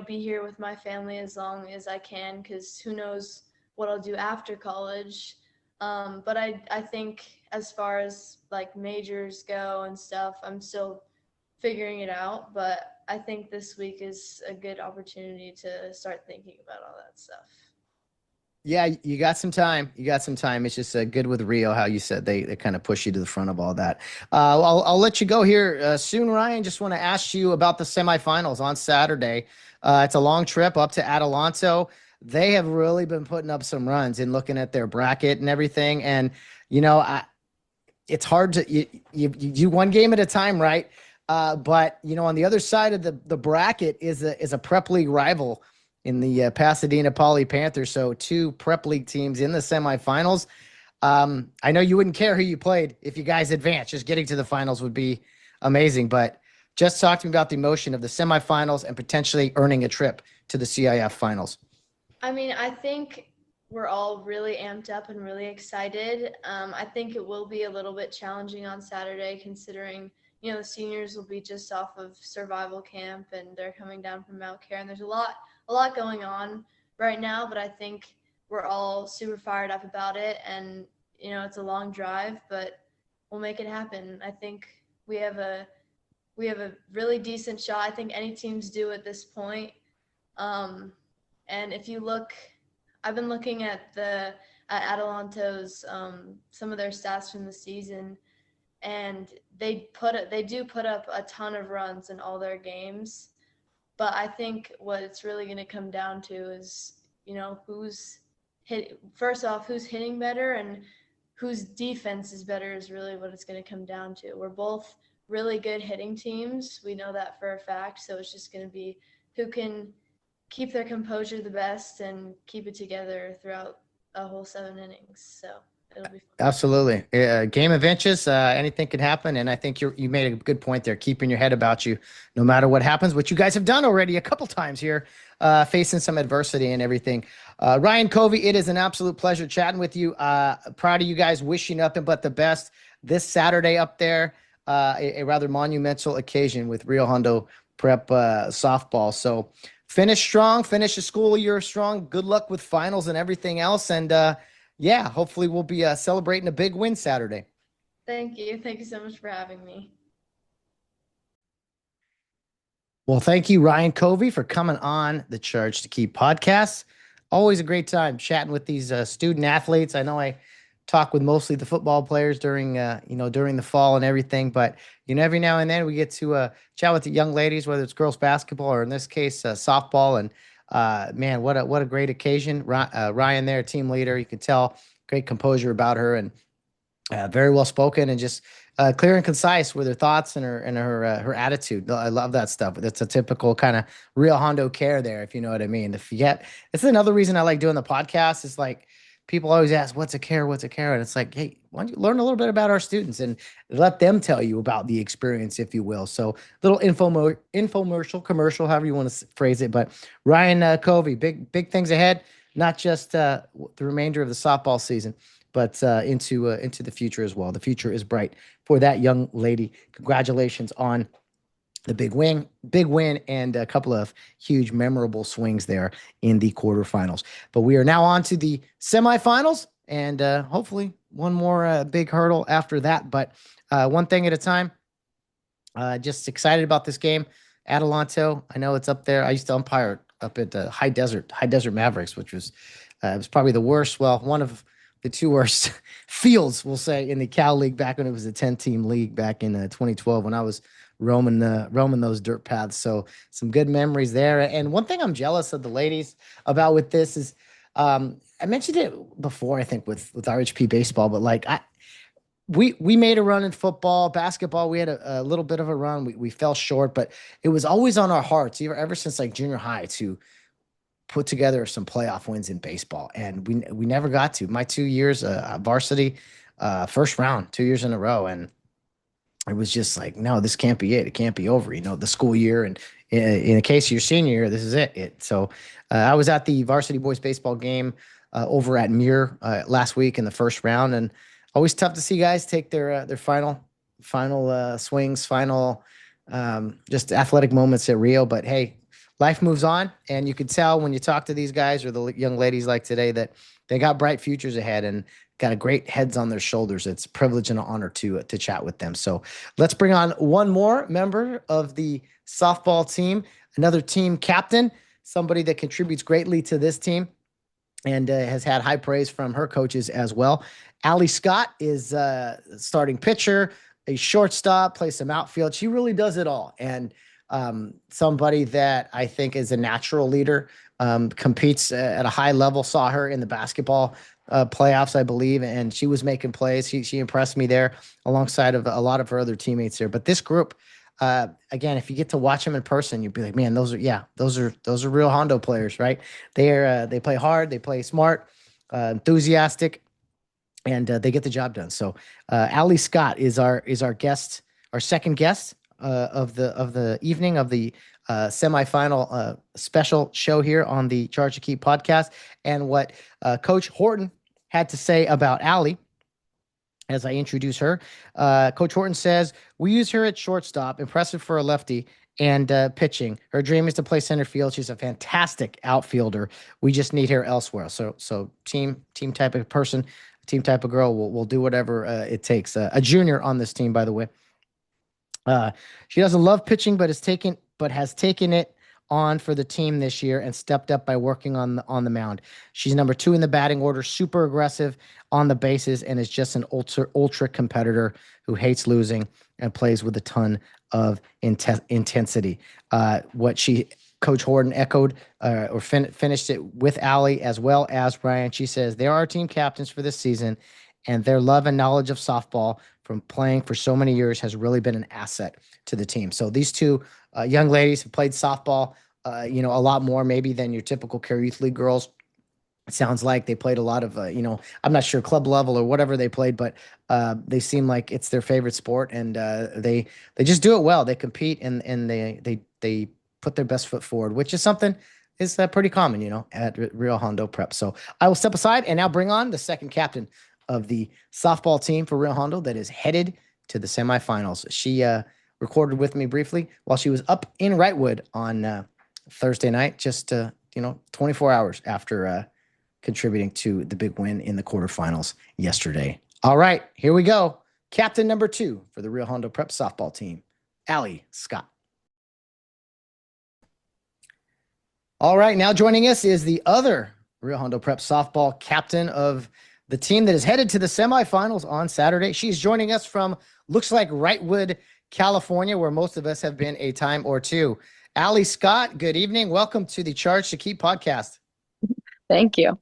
S3: be here with my family as long as I can. Because who knows what I'll do after college. But I think as far as like majors go and stuff, I'm still figuring it out. But I think this week is a good opportunity to start thinking about all that stuff.
S2: Yeah, you got some time. You got some time. It's just good with Rio, how you said they kind of push you to the front of all that. I'll let you go here soon, Ryan. Just want to ask you about the semifinals on Saturday. It's a long trip up to Adelanto. They have really been putting up some runs and looking at their bracket and everything. And it's hard to you one game at a time, right? But on the other side of the bracket is a prep league rival in the Pasadena Poly Panthers. So two prep league teams in the semifinals. I know you wouldn't care who you played if you guys advanced. Just getting to the finals would be amazing. But just talk to me about the emotion of the semifinals and potentially earning a trip to the CIF finals.
S3: I mean, I think we're all really amped up and really excited. I think it will be a little bit challenging on Saturday, considering the seniors will be just off of survival camp and they're coming down from Mount Care, and there's a lot going on right now. But I think we're all super fired up about it, and it's a long drive, but we'll make it happen. I think we have a we have a really decent shot. I think any teams do at this point. Um, and if you look, I've been looking at Adelanto's some of their stats from the season, and they do put up a ton of runs in all their games. But I think what it's really going to come down to is who's first off, who's hitting better and whose defense is better is really what it's going to come down to. We're both really good hitting teams. We know that for a fact. So it's just going to be who can keep their composure the best and keep it together throughout a whole 7 innings. So it'll be fun.
S2: Absolutely. Game of inches, anything can happen. And I think you made a good point there, keeping your head about you no matter what happens, which you guys have done already a couple times here, facing some adversity and everything. Ryen, Covey, it is an absolute pleasure chatting with you. Proud of you guys, wishing nothing but the best this Saturday up there, a rather monumental occasion with Rio Hondo Prep softball. So finish strong, finish the school year strong. Good luck with finals and everything else. And, yeah, hopefully we'll be celebrating a big win Saturday.
S3: Thank you. Thank you so much for having me.
S2: Well, thank you, Ryen Covey, for coming on the Charge to Keep podcast. Always a great time chatting with these student athletes. I know I talk with mostly the football players during during the fall and everything, but every now and then we get to chat with the young ladies, whether it's girls basketball or in this case softball. And man, what a great occasion! Ryen, there, team leader, you could tell great composure about her, and very well spoken, and just clear and concise with her thoughts and her attitude. I love that stuff. That's a typical kind of real Hondo care there, if you know what I mean. If you get, it's another reason I like doing the podcast. Is like people always ask, "What's a care? What's a care?" And it's like, hey, why don't you learn a little bit about our students and let them tell you about the experience, if you will. So little infomercial, commercial, however you want to phrase it. But Ryen Covey, big things ahead. Not just the remainder of the softball season, but into the future as well. The future is bright for that young lady. Congratulations on the big win, and a couple of huge memorable swings there in the quarterfinals. But we are now on to the semifinals, and hopefully one more big hurdle after that. But one thing at a time. Just excited about this game. Adelanto, I know it's up there. I used to umpire up at High Desert Mavericks, which was it was probably the worst. Well, one of the two worst fields, we'll say, in the Cal League back when it was a 10-team league back in 2012 when I was roaming those dirt paths. So some good memories there. And one thing I'm jealous of the ladies about with this is I mentioned it before, I think, with RHP baseball, but like we made a run in football, basketball. We had a little bit of a run. We fell short, but it was always on our hearts, ever since like junior high, to put together some playoff wins in baseball, and we never got to. My 2 years varsity, first round, 2 years in a row, and it was just like, no, this can't be it. It can't be over. The school year, and in the case of your senior year, this is it. So I was at the varsity boys baseball game over at Muir last week in the first round, and always tough to see guys take their final swings, final just athletic moments at Rio. But hey, life moves on, and you could tell when you talk to these guys or the young ladies like today that they got bright futures ahead and got a great heads on their shoulders. It's a privilege and an honor to chat with them. So let's bring on one more member of the softball team, another team captain, somebody that contributes greatly to this team and has had high praise from her coaches as well. Allie Scott is starting pitcher, a shortstop, plays some outfield. She really does it all. And somebody that I think is a natural leader, competes at a high level. Saw her in the basketball playoffs, I believe, and she was making plays. She impressed me there alongside of a lot of her other teammates there. But this group, again, if you get to watch them in person, you'd be like, man, those are real Hondo players, right? They play hard, they play smart, enthusiastic, and they get the job done. So Allie Scott is our guest, our second guest of the evening of the semifinal special show here on the Charge to Keep podcast. And what Coach Horton had to say about Allie as I introduce her. Coach Horton says, we use her at shortstop, impressive for a lefty, and pitching. Her dream is to play center field. She's a fantastic outfielder. We just need her elsewhere. So team type of person, team type of girl will do whatever it takes. A junior on this team, by the way. She doesn't love pitching, but has taken it on for the team this year and stepped up by working on the mound. She's number 2 in the batting order, super aggressive on the bases, and is just an ultra competitor who hates losing and plays with a ton of intensity. Coach Horton echoed or finished it with Allie as well as Ryen. She says, they're our team captains for this season, and their love and knowledge of softball from playing for so many years has really been an asset to the team. So these two young ladies have played softball, a lot more maybe than your typical Care Youth League girls. It sounds like they played a lot of, I'm not sure club level or whatever they played, but they seem like it's their favorite sport, and they just do it well. They compete, and they put their best foot forward, which is something is pretty common, at Rio Hondo Prep. So I will step aside and now bring on the second captain of the softball team for Rio Hondo that is headed to the semifinals. She recorded with me briefly while she was up in Wrightwood on Thursday night, just 24 hours after contributing to the big win in the quarterfinals yesterday. All right, here we go. Captain number 2 for the Rio Hondo Prep softball team, Allie Scott. All right, now joining us is the other Rio Hondo Prep softball captain of the team that is headed to the semifinals on Saturday. She's joining us from, looks like, Wrightwood, California, where most of us have been a time or two. Allie Scott, good evening. Welcome to the Charge to Keep podcast.
S4: Thank you.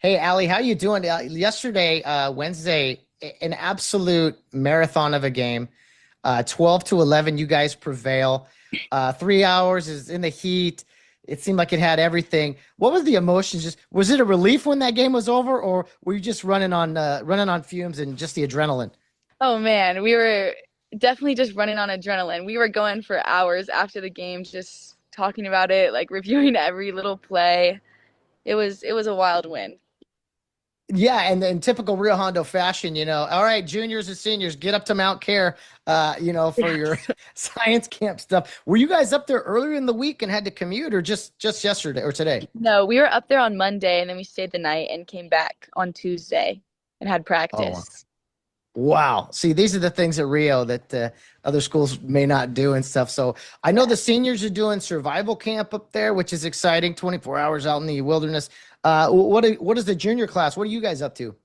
S2: Hey, Allie, how you doing? Yesterday, Wednesday, an absolute marathon of a game. 12-11, you guys prevail. 3 hours is in the heat. It seemed like it had everything. What was the emotions? Just was it a relief when that game was over, or were you just running on fumes and just the adrenaline?
S4: Oh man, we were definitely just running on adrenaline. We were going for hours after the game, just talking about it, like reviewing every little play. It was a wild win.
S2: Yeah, and in typical Rio Hondo fashion, all right, juniors and seniors, get up to Mount Care, for your science camp stuff. Were you guys up there earlier in the week and had to commute, or just yesterday or today?
S4: No, we were up there on Monday and then we stayed the night and came back on Tuesday and had
S2: Oh,
S4: practice.
S2: wow. See, these are the things at Rio that other schools may not do and stuff. So I know the seniors are doing survival camp up there, which is exciting. 24 hours out in the wilderness. What is the junior class? What are you guys up to?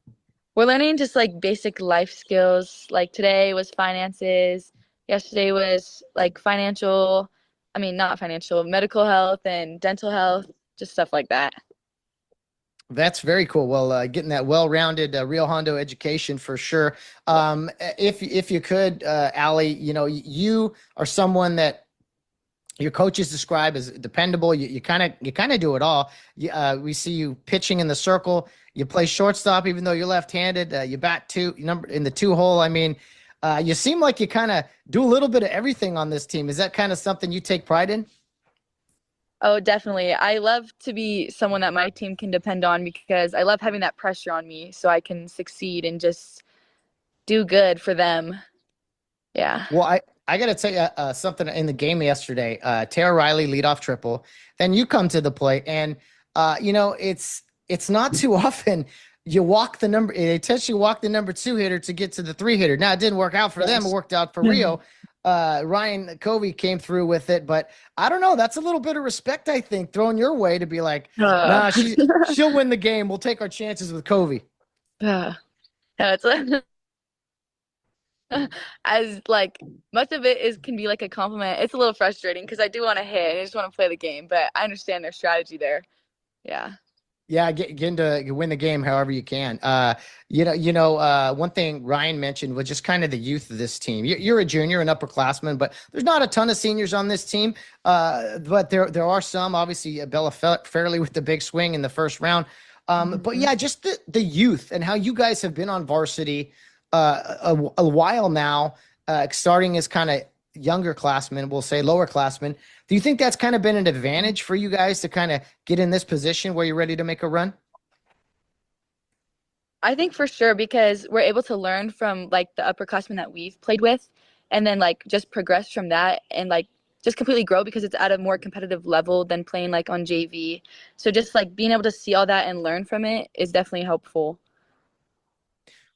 S4: We're learning just like basic life skills. Like today was finances. Yesterday was like not financial, medical health and dental health, just stuff like that.
S2: That's very cool. Well, getting that well-rounded Rio Hondo education for sure. If you could, Allie, you are someone that your coaches describe as dependable. You kind of do it all. We see you pitching in the circle. You play shortstop, even though you're left-handed. You bat number in the 2 hole. I mean, you seem like you kind of do a little bit of everything on this team. Is that kind of something you take pride in?
S4: Oh, definitely. I love to be someone that my team can depend on because I love having that pressure on me so I can succeed and just do good for them. Yeah.
S2: Well, I got to tell you something in the game yesterday. Tara Riley leadoff triple. Then you come to the plate, and it's not too often you walk the number. They intentionally walk the number 2 hitter to get to the 3 hitter. Now it didn't work out for them. It worked out for Rio. Ryen Covey came through with it, but I don't know. That's a little bit of respect, I think, thrown your way to be like, nah, she'll win the game. We'll take our chances with Covey.
S4: Yeah, it's as like much of it is can be like a compliment. It's a little frustrating because I do want to hit and I just want to play the game, but I understand their strategy there. Yeah.
S2: Yeah, getting to win the game however you can. One thing Ryen mentioned was just kind of the youth of this team. You're a junior, an upperclassman, but there's not a ton of seniors on this team. But there are some. Obviously, Bella Fairley with the big swing in the first round. But yeah, just the youth and how you guys have been on varsity a while now, starting as kind of younger classmen, we'll say lower classmen. Do you think that's kind of been an advantage for you guys to kind of get in this position where you're ready to make a run?
S4: I think for sure because we're able to learn from like the upperclassmen that we've played with and then like just progress from that and like just completely grow because it's at a more competitive level than playing like on JV. So just like being able to see all that and learn from it is definitely helpful.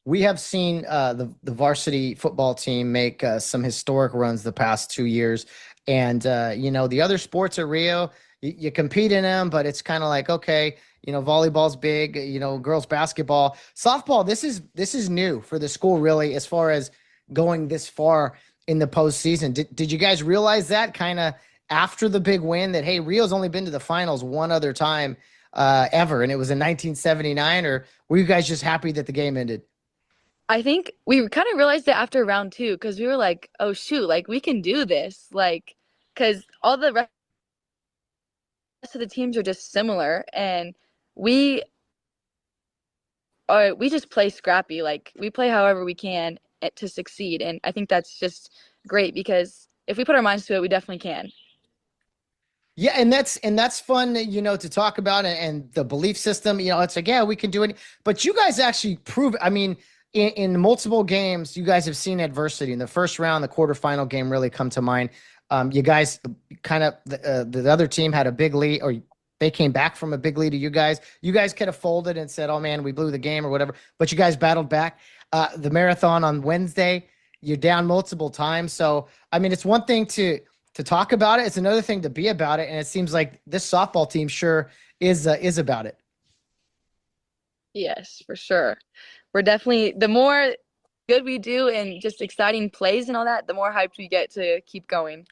S2: We have seen the varsity football team make some historic runs the past 2 years. And, the other sports at Rio, you compete in them, but it's kind of like, okay, volleyball's big, girls basketball, softball. This is new for the school, really, as far as going this far in the postseason. Did you guys realize that kind of after the big win that, hey, Rio's only been to the finals one other time ever, and it was in 1979, or were you guys just happy that the game ended?
S4: I think we kind of realized it after round 2 because we were like, oh shoot, like we can do this. Like, because all the rest of the teams are just similar and we we just play scrappy. Like we play however we can to succeed, and I think that's just great because if we put our minds to it, we definitely can.
S2: Yeah, and that's fun, to talk about and the belief system. It's like, yeah, we can do it. But you guys actually prove. I mean, in multiple games, you guys have seen adversity. In the first round, the quarterfinal game really come to mind. You guys kind of the other team had a big lead, or they came back from a big lead to you guys. You guys could have folded and said, "Oh man, we blew the game" or whatever. But you guys battled back. The marathon on Wednesday, you're down multiple times. So I mean, it's one thing to talk about it. It's another thing to be about it. And it seems like this softball team sure is about it.
S4: Yes, for sure. We're definitely the more good we do and just exciting plays and all that, the more hyped we get to keep going.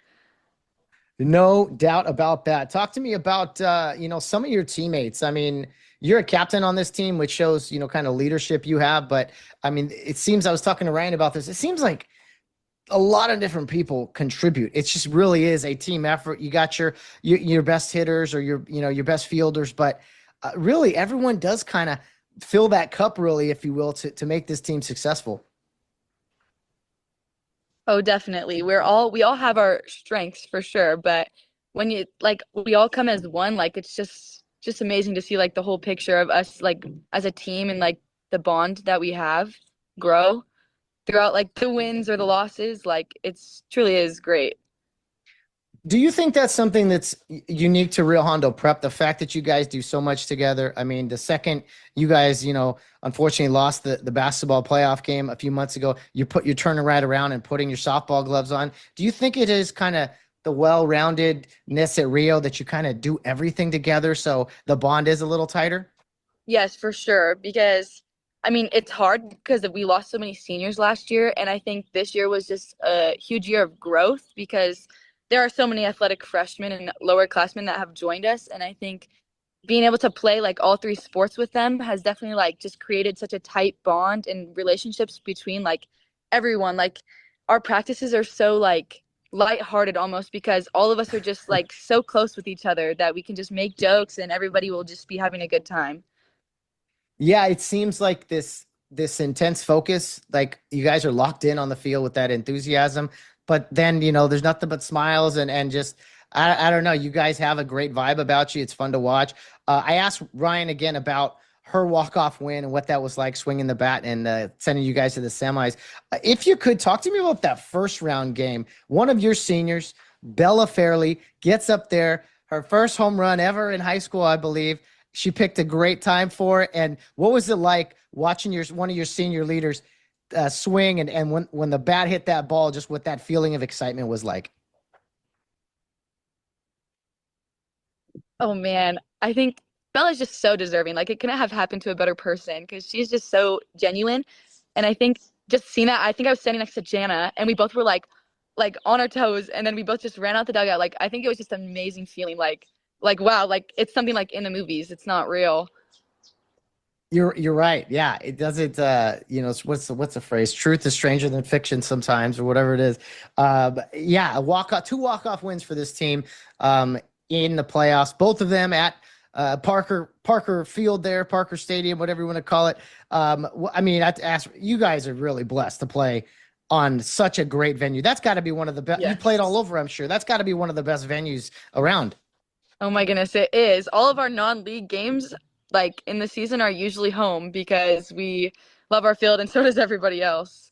S2: No doubt about that. Talk to me about, some of your teammates. I mean, you're a captain on this team, which shows, kind of leadership you have. But I mean, it seems I was talking to Ryen about this. It seems like a lot of different people contribute. It just really is a team effort. You got your best hitters or your best fielders, but really everyone does kind of fill that cup, really, if you will, to make this team successful.
S4: Oh, definitely. We all have our strengths for sure, but when you like we all come as one, like it's just amazing to see like the whole picture of us like as a team and like the bond that we have grow throughout like the wins or the losses. Like it's truly is great.
S2: Do you think that's something that's unique to Rio Hondo Prep? The fact that you guys do so much together. I mean, the second you guys, unfortunately lost the basketball playoff game a few months ago, you're turning right around and putting your softball gloves on. Do you think it is kind of the well-roundedness at Rio that you kind of do everything together, so the bond is a little tighter?
S4: Yes, for sure. Because I mean, it's hard because we lost so many seniors last year, and I think this year was just a huge year of growth because there are so many athletic freshmen and lower classmen that have joined us, and I think being able to play like all three sports with them has definitely like just created such a tight bond and relationships between like everyone. Like our practices are so like lighthearted almost because all of us are just like so close with each other that we can just make jokes and everybody will just be having a good time.
S2: Yeah, it seems like this intense focus, like you guys are locked in on the field with that enthusiasm, but then there's nothing but smiles and just I don't know. You guys have a great vibe about you. It's fun to watch. I asked Ryen again about her walk-off win and what that was like, swinging the bat and sending you guys to the semis. If you could talk to me about that first round game, one of your seniors, Bella Fairley, gets up there, her first home run ever in high school, I believe. She picked a great time for it. And what was it like watching one of your senior leaders swing and when the bat hit that ball, just what that feeling of excitement was like?
S4: Oh man, I think Bella's just so deserving. Like it couldn't have happened to a better person because she's just so genuine. And I think just seeing that, I think I was standing next to Jana and we both were like on our toes and then we both just ran out the dugout. Like I think it was just an amazing feeling like wow, like it's something like in the movies. It's not real.
S2: You're right. Yeah, it doesn't. What's the phrase? Truth is stranger than fiction sometimes, or whatever it is. But yeah, two walk off wins for this team in the playoffs. Both of them at Parker Field there, Parker Stadium, whatever you want to call it. I mean, I have to ask. You guys are really blessed to play on such a great venue. That's got to be one of the best. You played all
S4: Yes.
S2: over, I'm sure. That's got to be one of the best venues around.
S4: Oh my goodness, it is. All of our non-league games, like in the season, are usually home because we love our field and so does everybody else.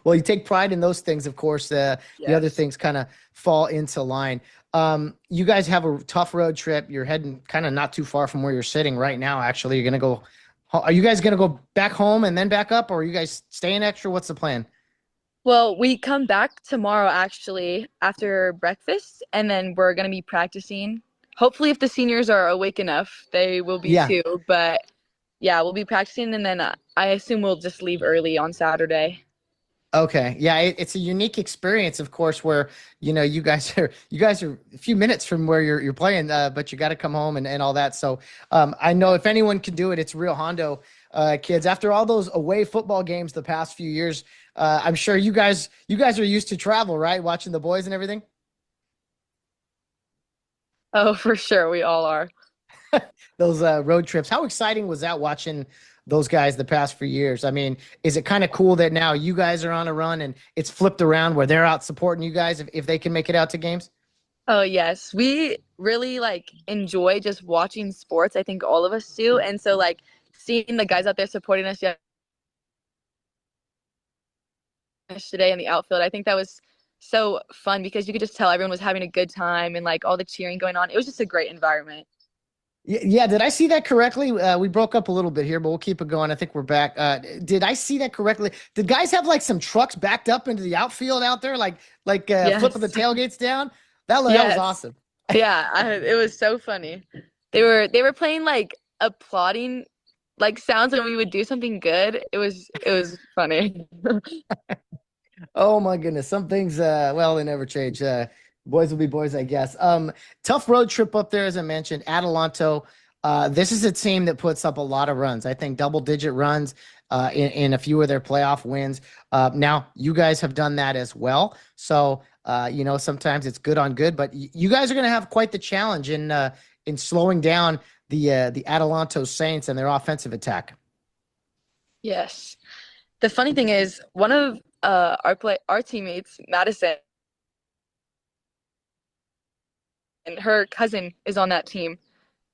S2: Well, you take pride in those things, of course. The other
S4: Yes.
S2: things kind of fall into line. You guys have a tough road trip. You're heading kind of not too far from where you're sitting right now. Actually, you're gonna go. Are you guys gonna go back home and then back up, or are you guys staying extra? What's the plan?
S4: Well, we come back tomorrow actually after breakfast, and then we're gonna be practicing. Hopefully, if the seniors are awake enough, they will be
S2: Yeah.
S4: too. But yeah, we'll be practicing, and then I assume we'll just leave early on Saturday.
S2: Okay. Yeah, it's a unique experience, of course, where you guys are a few minutes from where you're playing, but you got to come home and all that. So I know if anyone can do it, it's Rio Hondo kids. After all those away football games the past few years, I'm sure you guys are used to travel, right? Watching the boys and everything.
S4: Oh, for sure, we all are.
S2: those road trips. How exciting was that watching those guys the past few years? I mean, is it kind of cool that now you guys are on a run and it's flipped around where they're out supporting you guys if they can make it out to games?
S4: Oh yes, we really like enjoy just watching sports. I think all of us do. And so like seeing the guys out there supporting us yesterday in the outfield, I think that was so fun because you could just tell everyone was having a good time and like all the cheering going on. It was just a great environment.
S2: Yeah, did I see that correctly? We broke up a little bit here, but we'll keep it going. I think we're back. Did I see that correctly? Did guys have like some trucks backed up into the outfield out there, like flipping the
S4: Yes.
S2: tailgates down? That was
S4: Yes.
S2: awesome.
S4: Yeah, it was so funny. They were playing like applauding like sounds when we would do something good. It was funny.
S2: Oh my goodness. Some things well, they never change. Boys will be boys, I guess. Tough road trip up there, as I mentioned, Adelanto. This is a team that puts up a lot of runs. I think double-digit runs in a few of their playoff wins. Now, you guys have done that as well. So, sometimes it's good on good, but you guys are going to have quite the challenge in slowing down the Adelanto Saints and their offensive attack.
S4: Yes. The funny thing is, one of our teammates, Madison, and her cousin is on that team.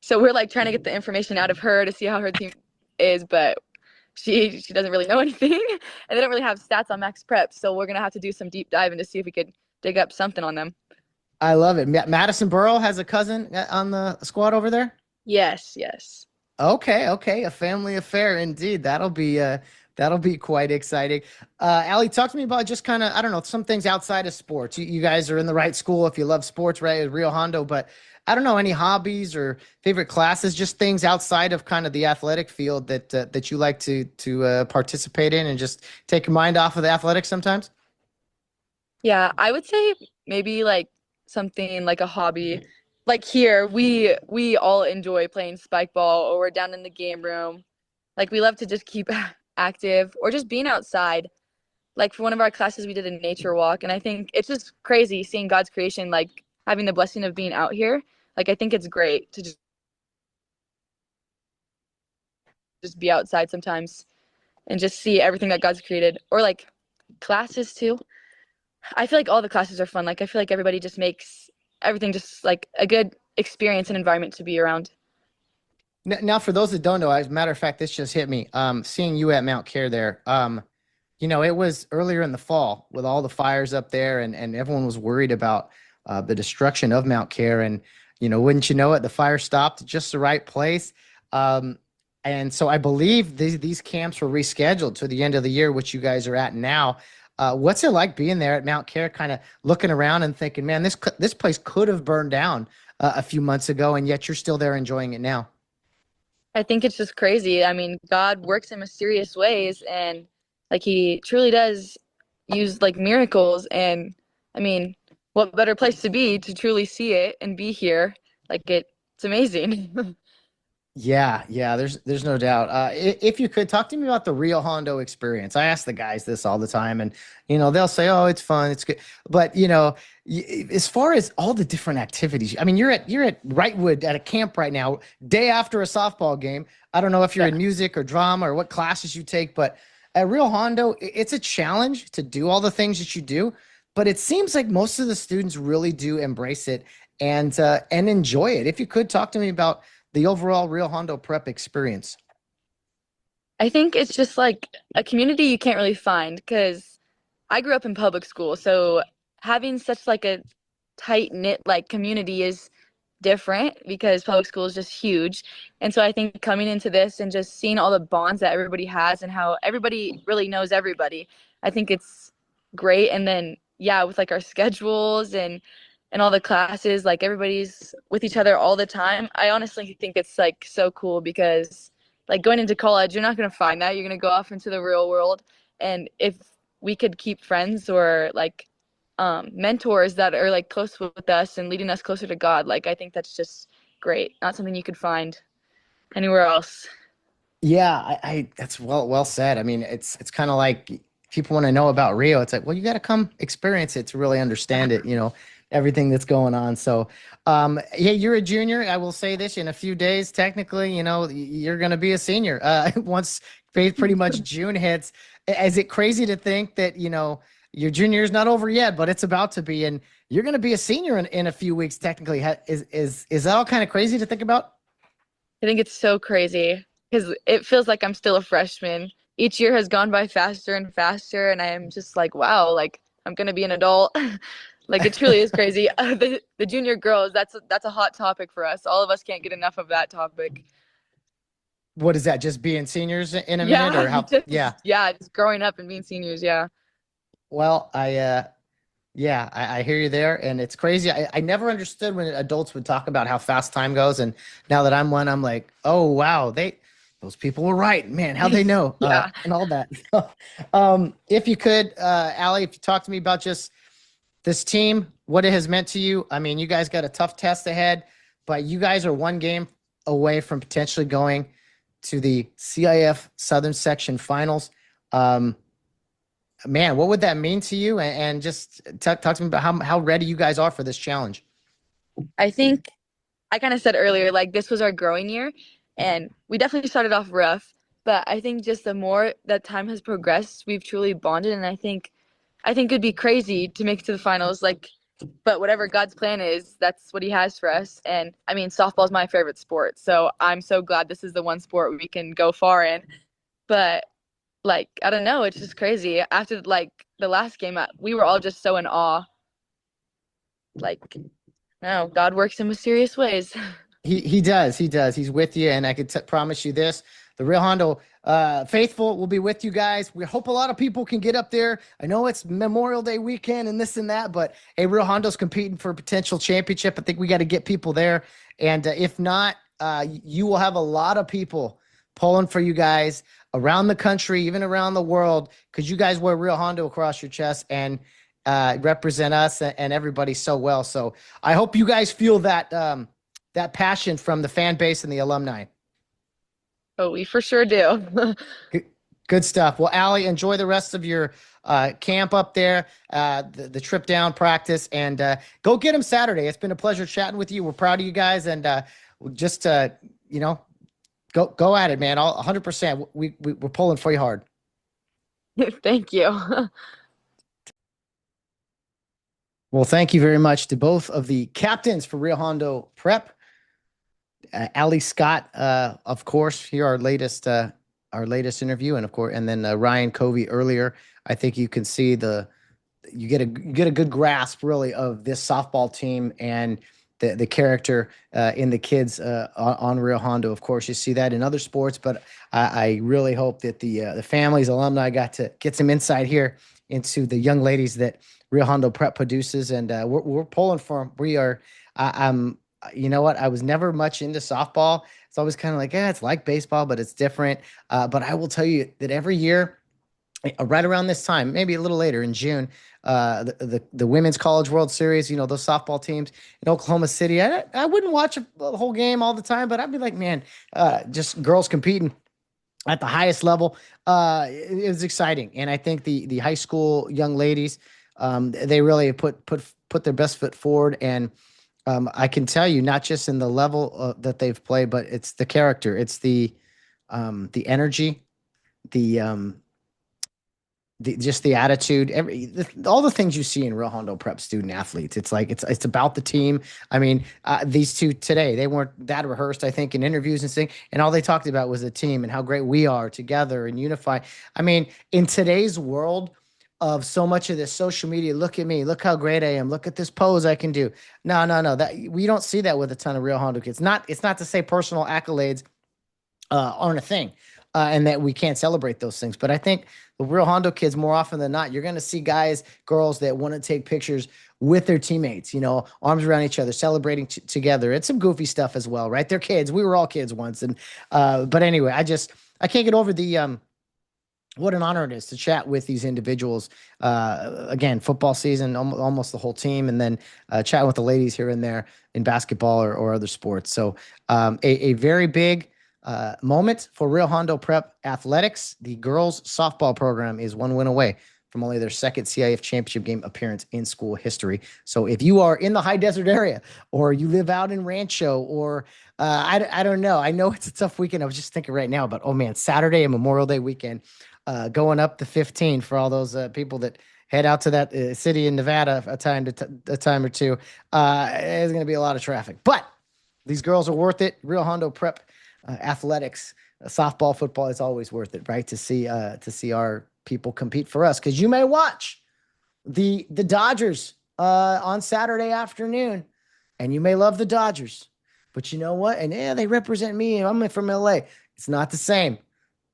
S4: So we're like trying to get the information out of her to see how her team is, but she doesn't really know anything, and they don't really have stats on Max Prep. So we're gonna have to do some deep diving to see if we could dig up something on them.
S2: I love it. Madison Burrow has a cousin on the squad over there.
S4: Yes, yes.
S2: Okay, okay, a family affair indeed. That'll be quite exciting. Allie, talk to me about just kind of, I don't know, some things outside of sports. You guys are in the right school if you love sports, right? Rio Hondo, but I don't know, any hobbies or favorite classes, just things outside of kind of the athletic field that you like to participate in and just take your mind off of the athletics sometimes.
S4: Yeah, I would say maybe like something like a hobby. Like here, we all enjoy playing spike ball or we're down in the game room. Like we love to just keep active or just being outside. Like for one of our classes, we did a nature walk, and I think it's just crazy seeing God's creation, like having the blessing of being out here. Like I think it's great to just be outside sometimes and just see everything that God's created. Or like classes too. I feel like all the classes are fun. Like I feel like everybody just makes everything just like a good experience and environment to be around.
S2: Now, for those that don't know, as a matter of fact, this just hit me. Seeing you at Mount Care there. It was earlier in the fall with all the fires up there, and everyone was worried about the destruction of Mount Care. And wouldn't you know it, the fire stopped at just the right place. And so I believe these camps were rescheduled to the end of the year, which you guys are at now. What's it like being there at Mount Care, kind of looking around and thinking, man, this place could have burned down a few months ago, and yet you're still there enjoying it now.
S4: I think it's just crazy. I mean, God works in mysterious ways and like he truly does use like miracles and I mean, what better place to be to truly see it and be here? Like it's amazing.
S2: Yeah, yeah, there's no doubt. If you could talk to me about the Rio Hondo experience, I ask the guys this all the time, and they'll say, "Oh, it's fun, it's good," but as far as all the different activities, I mean, you're at Wrightwood at a camp right now, day after a softball game. I don't know if you're
S4: Yeah.
S2: in music or drama or what classes you take, but at Rio Hondo, it's a challenge to do all the things that you do, but it seems like most of the students really do embrace it and enjoy it. If you could talk to me about the overall Rio Hondo Prep experience.
S4: I think it's just like a community you can't really find because I grew up in public school, so having such like a tight knit like community is different because public school is just huge. And so I think coming into this and just seeing all the bonds that everybody has and how everybody really knows everybody, I think it's great. And then yeah, with like our schedules and all the classes, like everybody's with each other all the time. I honestly think it's like so cool because like going into college, you're not going to find that. You're going to go off into the real world. And if we could keep friends or like mentors that are like close with us and leading us closer to God. Like I think that's just great. Not something you could find anywhere else.
S2: Yeah, I that's well said. I mean, it's kind of like people want to know about Rio. It's like, well, you got to come experience it to really understand it. everything that's going on. So, yeah, you're a junior. I will say this in a few days, technically, you're going to be a senior. Once pretty much June hits, is it crazy to think that, your junior is not over yet, but it's about to be, and you're going to be a senior in a few weeks, technically. Is that all kind of crazy to think about?
S4: I think it's so crazy because it feels like I'm still a freshman. Each year has gone by faster and faster, and I am just like, wow, like I'm gonna be an adult. Like it truly is crazy. The junior girls, that's a hot topic for us. All of us can't get enough of that topic.
S2: What is that? Just being seniors in a minute,
S4: Yeah,
S2: or how? Yeah.
S4: just growing up and being seniors. Yeah.
S2: Well, yeah, I hear you there, and it's crazy. I never understood when adults would talk about how fast time goes, and now that I'm one, I'm like, oh wow, those people were right, man. How they know,
S4: Yeah.
S2: and all that. If you could, Allie, if you talk to me about just this team, what it has meant to you. I mean, you guys got a tough test ahead, but you guys are one game away from potentially going to the CIF Southern Section Finals. Um, Man, what would that mean to you? And just talk to me about how ready you guys are for this challenge.
S4: I think I kind of said earlier, like this was our growing year, and we definitely started off rough. But I think just the more that time has progressed, we've truly bonded, and I think it'd be crazy to make it to the finals. Like, but whatever God's plan is, that's what He has for us. And I mean, softball is my favorite sport, so I'm so glad this is the one sport we can go far in. But like, I don't know, it's just crazy. After like the last game, we were all just so in awe. Like, no, God works in mysterious ways.
S2: He does. He does. He's with you, and I can promise you this: the Rio Hondo Faithful will be with you guys. We hope a lot of people can get up there. I know it's Memorial Day weekend and this and that, but hey, Rio Hondo's competing for a potential championship. I think we got to get people there, and if not, you will have a lot of people pulling for you guys around the country, even around the world, because you guys wear Rio Hondo across your chest and represent us and everybody so well. So I hope you guys feel that. That passion from the fan base and the alumni.
S4: Oh, we for sure do.
S2: Good stuff. Well, Allie, enjoy the rest of your camp up there, the trip down, practice, and go get them Saturday. It's been a pleasure chatting with you. We're proud of you guys, and just you know, go at it, man. 100%. We're pulling for you hard.
S4: Thank you.
S2: Well, thank you very much to both of the captains for Rio Hondo Prep. Allie Scott, of course, here our latest interview, and of course, and then Ryen Covey earlier. I think you can see you get a good grasp really of this softball team and the character in the kids on Rio Hondo. Of course, you see that in other sports, but I really hope that the families, alumni got to get some insight here into the young ladies that Rio Hondo Prep produces, and we're pulling for them. We are. I'm You know what? I was never much into softball. It's always kind of like, yeah, it's like baseball, but it's different. But I will tell you that every year, right around this time, maybe a little later in June, the Women's College World Series, those softball teams in Oklahoma City, I wouldn't watch the whole game all the time, but I'd be like, man, just girls competing at the highest level. It was exciting. And I think the high school young ladies, they really put their best foot forward. And I can tell you, not just in the level that they've played, but it's the character, it's the energy, the just the attitude, all the things you see in Real Hondo Prep student athletes. It's like it's about the team. I mean, these two today, they weren't that rehearsed, I think, in interviews and things, and all they talked about was the team and how great we are together and unify. I mean, in today's world of so much of this social media, look at me, look how great I am, look at this pose I can do. No, that we don't see that with a ton of Real Hondo kids. It's not to say personal accolades aren't a thing, and that we can't celebrate those things. But I think the Real Hondo kids, more often than not, you're going to see guys, girls that want to take pictures with their teammates, arms around each other, celebrating together. It's some goofy stuff as well, right? They're kids. We were all kids once. And, but anyway, I can't get over what an honor it is to chat with these individuals. Again, football season, almost the whole team, and then chat with the ladies here and there in basketball or other sports. So a very big moment for Rio Hondo Prep athletics. The girls softball program is one win away from only their second CIF championship game appearance in school history. So if you are in the high desert area, or you live out in Rancho, or I don't know. I know it's a tough weekend. I was just thinking right now, but oh man, Saturday and Memorial Day weekend, going up the 15 for all those people that head out to that city in Nevada a time or two. There's going to be a lot of traffic, but these girls are worth it. Rio Hondo Prep athletics, softball, football is always worth it, right? To see our people compete for us, because you may watch the Dodgers on Saturday afternoon, and you may love the Dodgers, but you know what? And yeah, they represent me. I'm from LA. It's not the same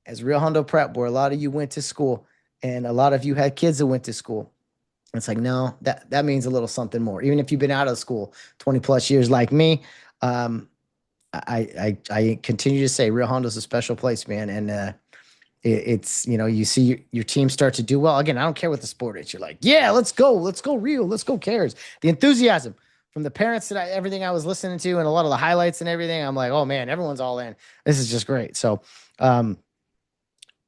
S2: as Rio Hondo Prep, where a lot of you went to school and a lot of you had kids that went to school. It's like, no, that means a little something more. Even if you've been out of school 20 plus years like me, I continue to say Rio Hondo's a special place, man. And it's, you see your team start to do well. Again, I don't care what the sport is. You're like, yeah, let's go Rio, let's go Cares. The enthusiasm from the parents that everything I was listening to and a lot of the highlights and everything, I'm like, oh man, everyone's all in. This is just great. So we got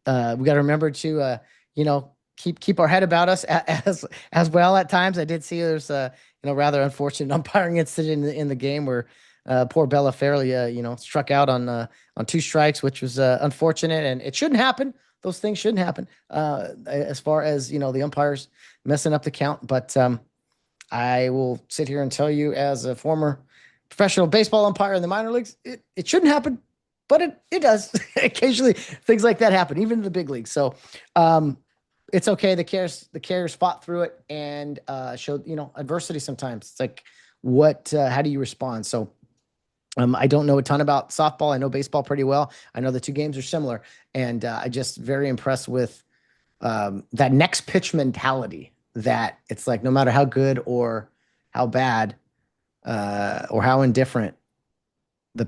S2: to remember to keep our head about us as well at times. I did see there's rather unfortunate umpiring incident in the game where poor Bella Fairley struck out on 2 strikes, which was unfortunate, and it shouldn't happen. Those things shouldn't happen as far as the umpires messing up the count. But I will sit here and tell you, as a former professional baseball umpire in the minor leagues, it shouldn't happen, but it does. Occasionally things like that happen, even in the big leagues. So it's okay. The Cares fought through it and showed adversity sometimes. It's like, how do you respond? So I don't know a ton about softball. I know baseball pretty well. I know the 2 games are similar, and I just very impressed with that next pitch mentality, that it's like, no matter how good or how bad or how indifferent the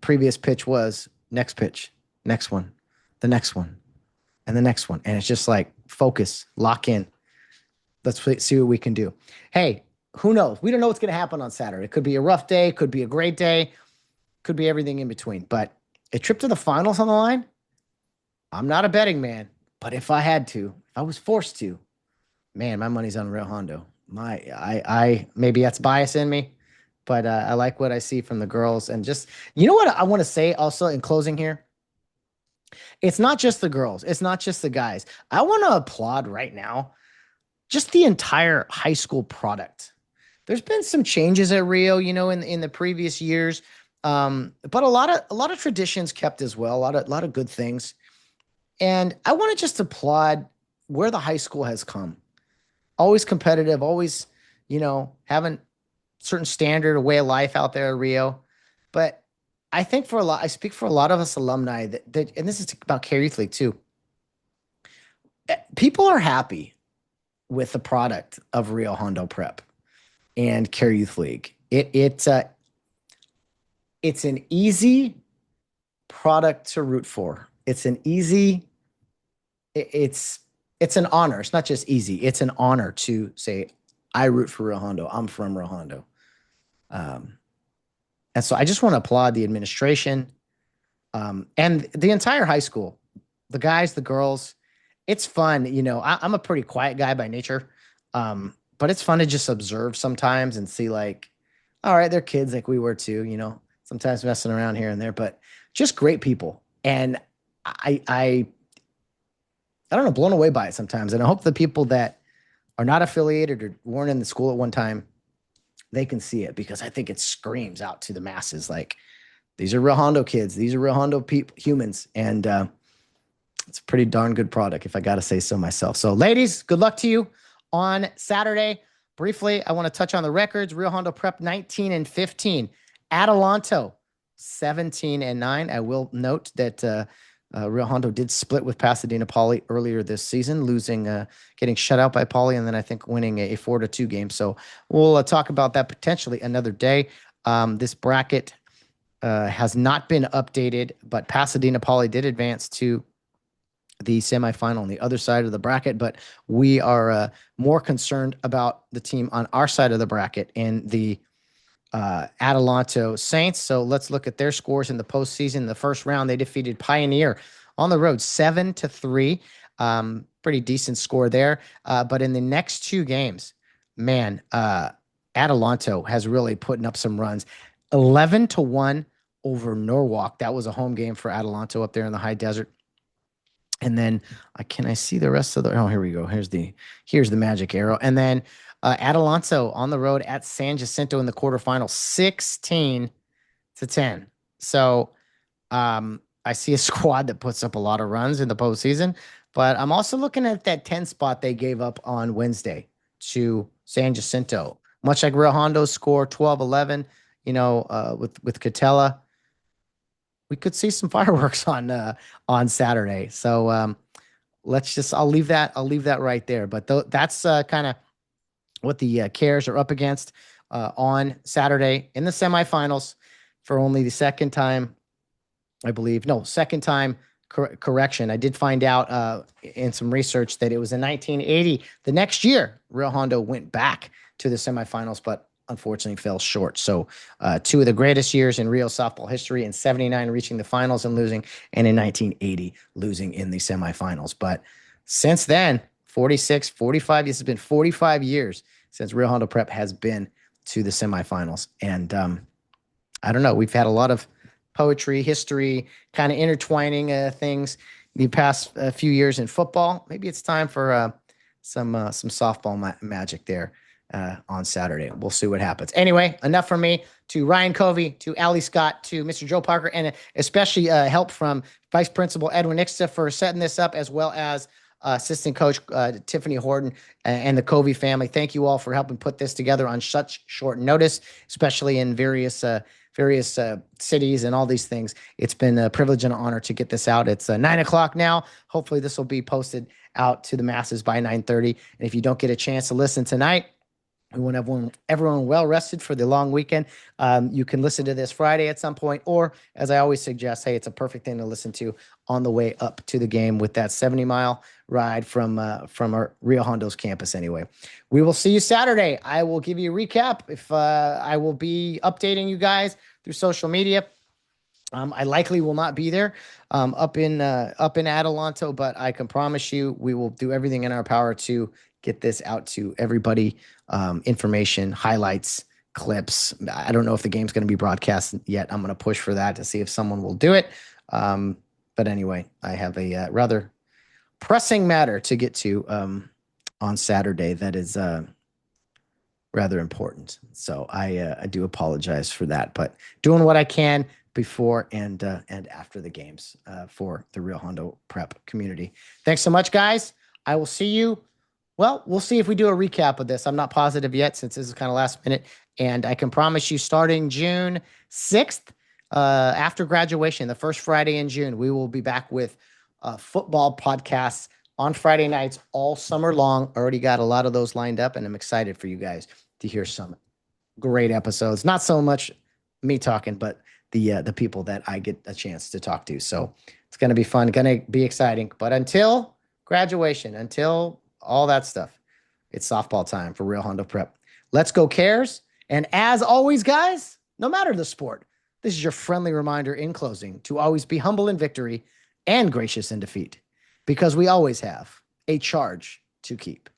S2: previous pitch was, next pitch, next one, the next one, and the next one. And it's just like, focus, lock in. Let's see what we can do. Hey, who knows? We don't know what's going to happen on Saturday. It could be a rough day, could be a great day, could be everything in between. But a trip to the finals on the line, I'm not a betting man, but if I was forced to, man, my money's on Rio Hondo. Maybe that's bias in me, but I like what I see from the girls. And just, what I want to say also in closing here, it's not just the girls, it's not just the guys. I want to applaud right now just the entire high school product. There's been some changes at Rio, in the previous years, but a lot of traditions kept as well. A lot of good things, and I want to just applaud where the high school has come. Always competitive, always, having certain standard or way of life out there at Rio. But I think I speak for a lot of us alumni that and this is about Care Youth League too. People are happy with the product of Rio Hondo Prep and Care Youth League. It's an easy product to root for. It's an honor. It's not just easy. It's an honor to say, I root for Rio Hondo. I'm from Rio Hondo. And so I just want to applaud the administration and the entire high school, the guys, the girls. It's fun. I'm a pretty quiet guy by nature, but it's fun to just observe sometimes and see, like, all right, they're kids like we were too, sometimes messing around here and there, but just great people. And I don't know, blown away by it sometimes. And I hope the people that are not affiliated or weren't in the school at one time, they can see it, because I think it screams out to the masses. Like, these are Rio Hondo kids. These are Rio Hondo humans. And it's a pretty darn good product, if I got to say so myself. So ladies, good luck to you on Saturday. Briefly, I want to touch on the records. Rio Hondo Prep 19-15. Adelanto 17-9. I will note that Rio Hondo did split with Pasadena Poly earlier this season, getting shut out by Poly, and then I think winning a 4-2 game. So we'll talk about that potentially another day. This bracket has not been updated, but Pasadena Poly did advance to the semifinal on the other side of the bracket, but we are more concerned about the team on our side of the bracket and the Adelanto Saints. So let's look at their scores in the postseason. The first round, they defeated Pioneer on the road 7-3. pretty decent score there. But in the next two games, man, Adelanto has really putting up some runs. 11-1 over Norwalk. That was a home game for Adelanto up there in the high desert. And then can I see the rest of the? Oh, here we go. Here's the magic arrow. And then Adelanto on the road at San Jacinto in the quarterfinal, 16-10. So I see a squad that puts up a lot of runs in the postseason, but I'm also looking at that 10 spot they gave up on Wednesday to San Jacinto. Much like Rio Hondo's score 12-11, with Katella. We could see some fireworks on Saturday. So I'll leave that right there. But that's kind of what the Cares are up against on Saturday in the semifinals for only the second time, I believe. No, second time correction. I did find out in some research that it was in 1980. The next year, Rio Hondo went back to the semifinals, but unfortunately fell short. So two of the greatest years in Rio softball history, in 79 reaching the finals and losing, and in 1980 losing in the semifinals. But since then, 45, this has been 45 years since Rio Hondo Prep has been to the semifinals. And I don't know, we've had a lot of poetry, history, kind of intertwining things the past few years in football. Maybe it's time for some softball magic there on Saturday. We'll see what happens. Anyway, enough from me. To Ryen Covey, to Allie Scott, to Mr. Joe Parker, and especially help from Vice Principal Edwin Ixta for setting this up, as well as Assistant Coach Tiffany Horton and the Covey family. Thank you all for helping put this together on such short notice, especially in various cities and all these things. It's been a privilege and an honor to get this out. It's 9:00 now. Hopefully this will be posted out to the masses by 9:30. And if you don't get a chance to listen tonight, we want everyone well rested for the long weekend. You can listen to this Friday at some point, or as I always suggest, hey, it's a perfect thing to listen to on the way up to the game with that 70-mile ride from our Rio Hondo's campus. Anyway, we will see you Saturday. I will give you a recap. If I will be updating you guys through social media. I likely will not be there up in Adelanto, but I can promise you we will do everything in our power to get this out to everybody. Information, highlights, clips. I don't know if the game's going to be broadcast yet. I'm going to push for that to see if someone will do it. But anyway, I have a rather pressing matter to get to on Saturday that is rather important. So I do apologize for that, but doing what I can before and after the games for the Rio Hondo Prep community. Thanks so much, guys. I will see you. Well, we'll see if we do a recap of this. I'm not positive yet since this is kind of last minute. And I can promise you starting June 6th, after graduation, the first Friday in June, we will be back with football podcasts on Friday nights all summer long. Already got a lot of those lined up, and I'm excited for you guys to hear some great episodes. Not so much me talking, but the people that I get a chance to talk to. So it's going to be fun, going to be exciting. But until graduation, until all that stuff, it's softball time for Rio Hondo Prep. Let's go Cares. And as always, guys, no matter the sport, this is your friendly reminder in closing to always be humble in victory and gracious in defeat, because we always have a charge to keep.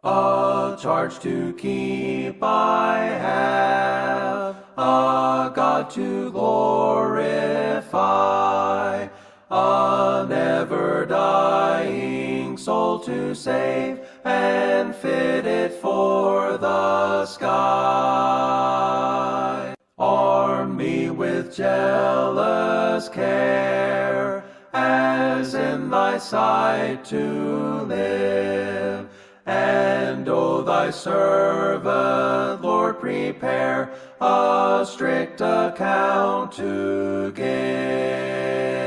S5: A charge to keep I have, a God to glorify, a never-dying soul to save, and fit it for the sky. Arm me with jealous care, as in thy sight to live, and O thy servant, Lord, prepare a strict account to give.